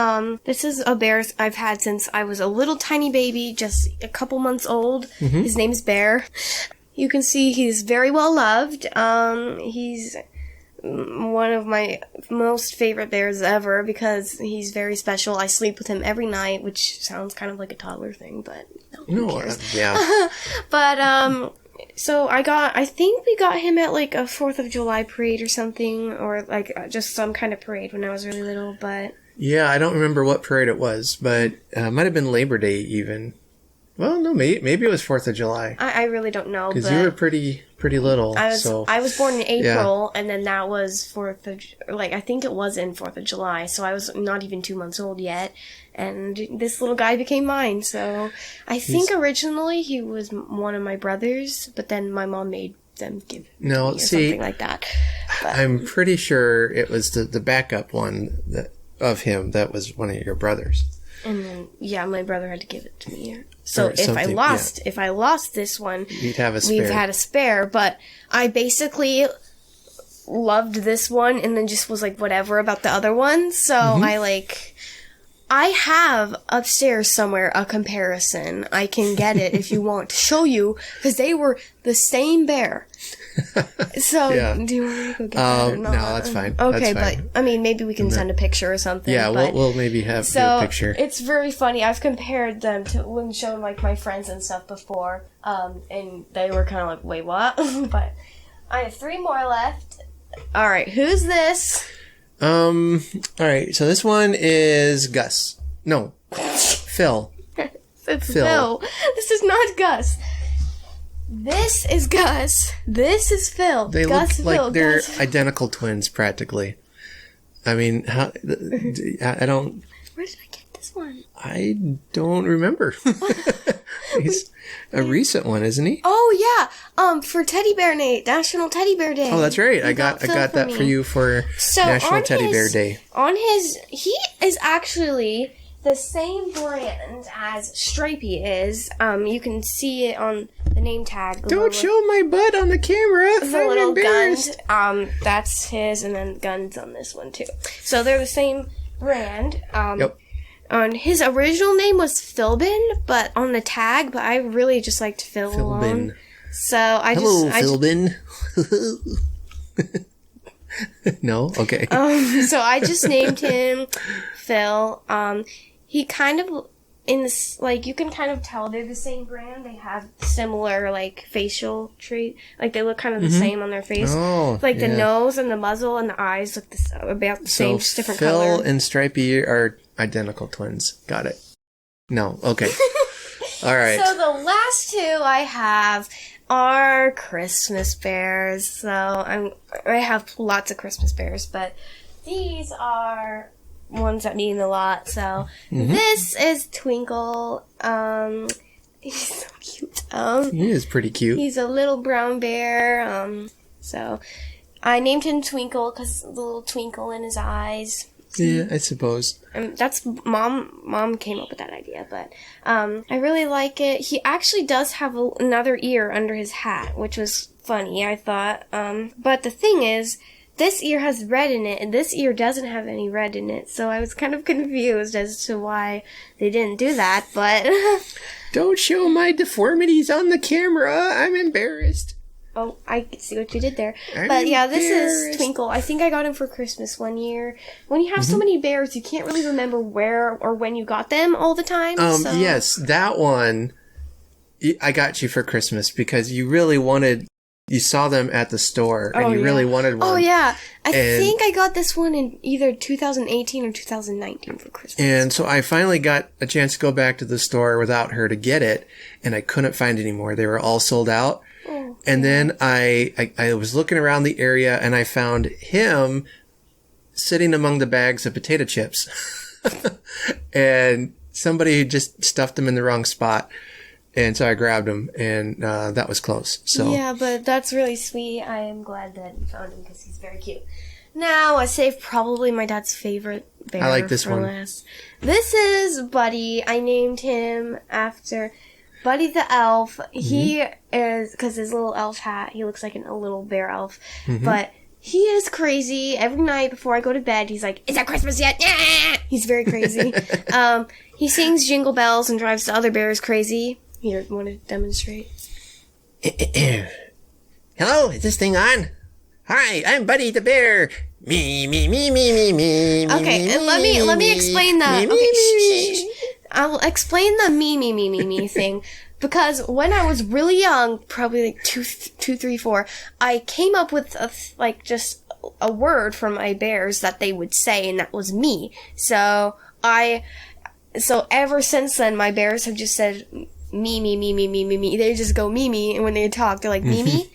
this is a bear I've had since I was a little tiny baby, just a couple months old. Mm-hmm. His name's Bear. You can see he's very well loved. He's one of my most favorite bears ever because he's very special. I sleep with him every night, which sounds kind of like a toddler thing, but who cares? Yeah. But, so I think we got him at like a 4th of July parade or something, or like just some kind of parade when I was really little, but... Yeah, I don't remember what parade it was, but it might have been Labor Day even. Well, no, maybe it was 4th of July. I really don't know, because you were pretty little. I was born in April, and then that was I think it was in 4th of July, so I was not even 2 months old yet, and this little guy became mine, so I think originally he was one of my brothers, but then my mom made them give to me or something like that. But I'm pretty sure it was the backup one of him that was one of your brothers. And then, my brother had to give it to me. So if I lost this one, you'd have a spare. We've had a spare, but I basically loved this one and then just was like whatever about the other one. So I have upstairs somewhere a comparison. I can get it if you want to show you, because they were the same bear. So, do you want me to go get that or not? No, that's fine. Okay, that's fine. but, I mean, maybe we can send a picture or something. Yeah, but, we'll maybe do a picture. It's very funny. I've compared them to when shown, like, my friends and stuff before, and they were kind of like, wait, what? But I have 3 more left. All right, who's this? All right, so this one is Gus. No, Phil. It's Phil. This is not Gus. This is Gus. This is Phil. They Gus, look like Phil, they're Gus. identical twins, practically. I mean, I don't... Where did I get this one? I don't remember. He's a recent one, isn't he? Oh, yeah. For Teddy Bear Day, National Teddy Bear Day. Oh, that's right. I got that for you for National Teddy Bear Day. He is actually the same brand as Stripey is. You can see it on the name tag. Don't show my butt on the camera. The little Guns. That's his, and then Guns on this one too. So they're the same brand. Yep. On his original name was Philbin, but on the tag, but I really just liked Phil alone. So Hello, Philbin. No? Okay. So I just named him Phil. He kind of in this, like, you can kind of tell they're the same brand. They have similar, like, facial trait. Like, they look kind of the same on their face. Oh, like, the nose and the muzzle and the eyes look about the same, just different color. Phil and Stripey are identical twins. Got it. No. Okay. All right. So the last two I have are Christmas bears. So I have lots of Christmas bears, but these are ones that mean a lot. So this is Twinkle. He's so cute. He is pretty cute. He's a little brown bear. So I named him Twinkle because the little twinkle in his eyes. Yeah, I suppose. That's Mom came up with that idea, but I really like it. He actually does have another ear under his hat, which was funny, I thought. But the thing is, this ear has red in it, and this ear doesn't have any red in it. So I was kind of confused as to why they didn't do that, but... Don't show my deformities on the camera. I'm embarrassed. Oh, I can see what you did there. I'm But yeah, this embarrassed. is Twinkle. I think I got him for Christmas one year. When you have so many bears, you can't really remember where or when you got them all the time. So. Yes, that one I got you for Christmas because you really wanted... You saw them at the store, and you really wanted one. Oh, yeah. I think I got this one in either 2018 or 2019 for Christmas. And so I finally got a chance to go back to the store without her to get it, and I couldn't find any more. They were all sold out. Oh, and then I was looking around the area, and I found him sitting among the bags of potato chips. And somebody just stuffed him in the wrong spot. And so I grabbed him, and that was close. So yeah, but that's really sweet. I am glad that you found him because he's very cute. Now, I saved probably my dad's favorite bear. I like this for one. Last. This is Buddy. I named him after Buddy the elf. He is, because his little elf hat, he looks like a little bear elf. But he is crazy. Every night before I go to bed, he's like, "Is that Christmas yet?" Yeah! He's very crazy. He sings Jingle Bells and drives the other bears crazy. Here, want to demonstrate? Hello, is this thing on? Hi, I'm Buddy the bear. Me, me, me, me, me, me. Okay, and let me explain the. Okay, shh. I'll explain the me thing. Because when I was really young, probably like 2, 3, 4, I came up with just a word from my bears that they would say, and that was me. So ever since then, my bears have just said me. They just go me, and when they talk, they're like me.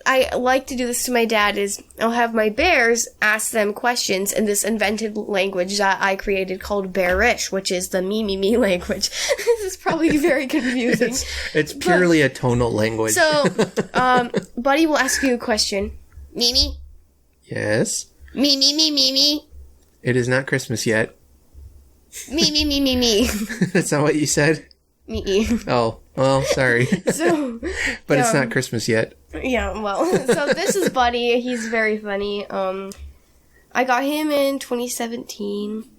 I like to do this to my dad is I'll have my bears ask them questions in this invented language that I created called bearish, which is the me language. This is probably very confusing. It's purely a tonal language. So, Buddy will ask you a question. Me? Yes. Me. It is not Christmas yet. Me. That's not what you said? Me. Oh, well, sorry. So, but it's not Christmas yet. Yeah, well, so this is Buddy. He's very funny. I got him in 2017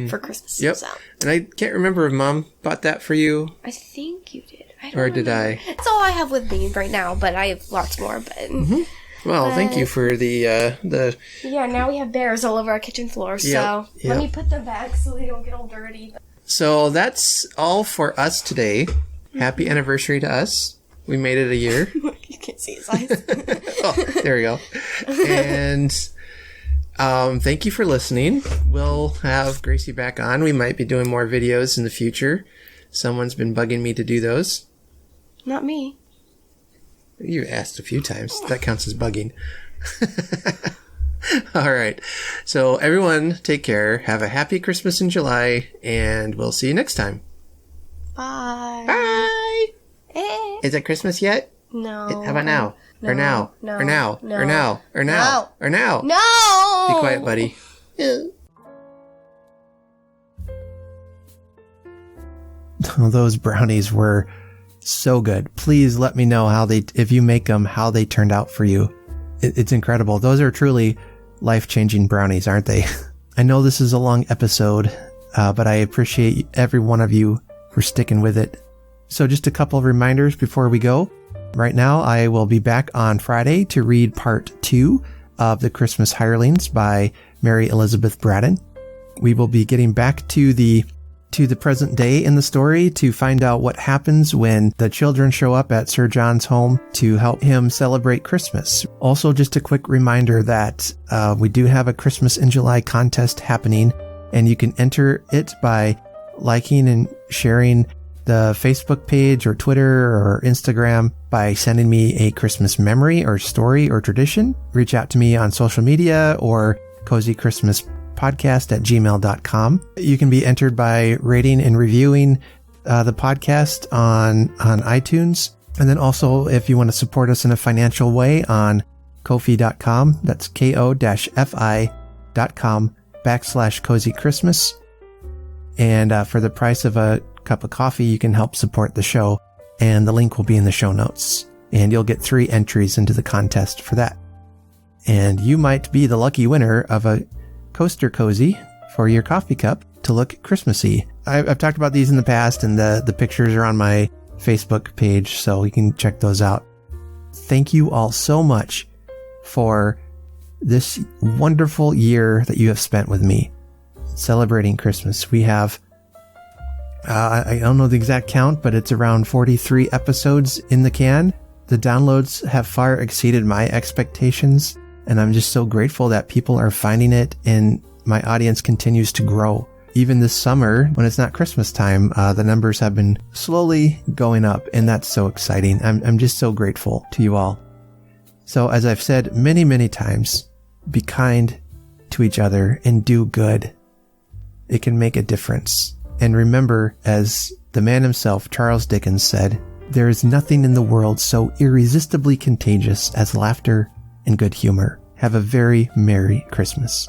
for Christmas. Yep. So. And I can't remember if Mom bought that for you. I think you did. Or did I? That's all I have with me right now, but I have lots more. But Well, thank you for the yeah. Now we have bears all over our kitchen floor. So let me put them back so they don't get all dirty. So that's all for us today. Happy anniversary to us. We made it a year. You can't see his eyes. Oh, there we go. And thank you for listening. We'll have Gracie back on. We might be doing more videos in the future. Someone's been bugging me to do those. Not me. You asked a few times. That counts as bugging. All right. So everyone, take care. Have a happy Christmas in July, and we'll see you next time. Bye. Bye. Is it Christmas yet? No. How about now? No. Or now? No. Or now? No. Or now? Or now? No. Or now? No. Be quiet, buddy. Those brownies were so good. Please let me know if you make them, how they turned out for you. It's incredible. Those are truly life-changing brownies, aren't they? I know this is a long episode, but I appreciate every one of you for sticking with it. So just a couple of reminders before we go. Right now, I will be back on Friday to read part 2 of The Christmas Hirelings by Mary Elizabeth Braddon. We will be getting back to the to the present day in the story to find out what happens when the children show up at Sir John's home to help him celebrate Christmas. Also, just a quick reminder that we do have a Christmas in July contest happening, and you can enter it by liking and sharing the Facebook page or Twitter or Instagram by sending me a Christmas memory or story or tradition. Reach out to me on social media or cozychristmaspodcast@gmail.com. You can be entered by rating and reviewing the podcast on iTunes. And then also, if you want to support us in a financial way, on Ko-fi.com, that's ko-fi.com/Cozy Christmas. And for the price of a cup of coffee, you can help support the show, and the link will be in the show notes. And you'll get 3 entries into the contest for that. And you might be the lucky winner of a coaster cozy for your coffee cup to look Christmassy. I've talked about these in the past, and the pictures are on my Facebook page, so you can check those out. Thank you all so much for this wonderful year that you have spent with me celebrating Christmas. We have, I don't know the exact count, but it's around 43 episodes in the can. The downloads have far exceeded my expectations, and I'm just so grateful that people are finding it and my audience continues to grow. Even this summer, when it's not Christmas time, the numbers have been slowly going up, and that's so exciting. I'm just so grateful to you all. So as I've said many, many times, be kind to each other and do good. It can make a difference. And remember, as the man himself, Charles Dickens, said, there is nothing in the world so irresistibly contagious as laughter and good humor. Have a very Merry Christmas.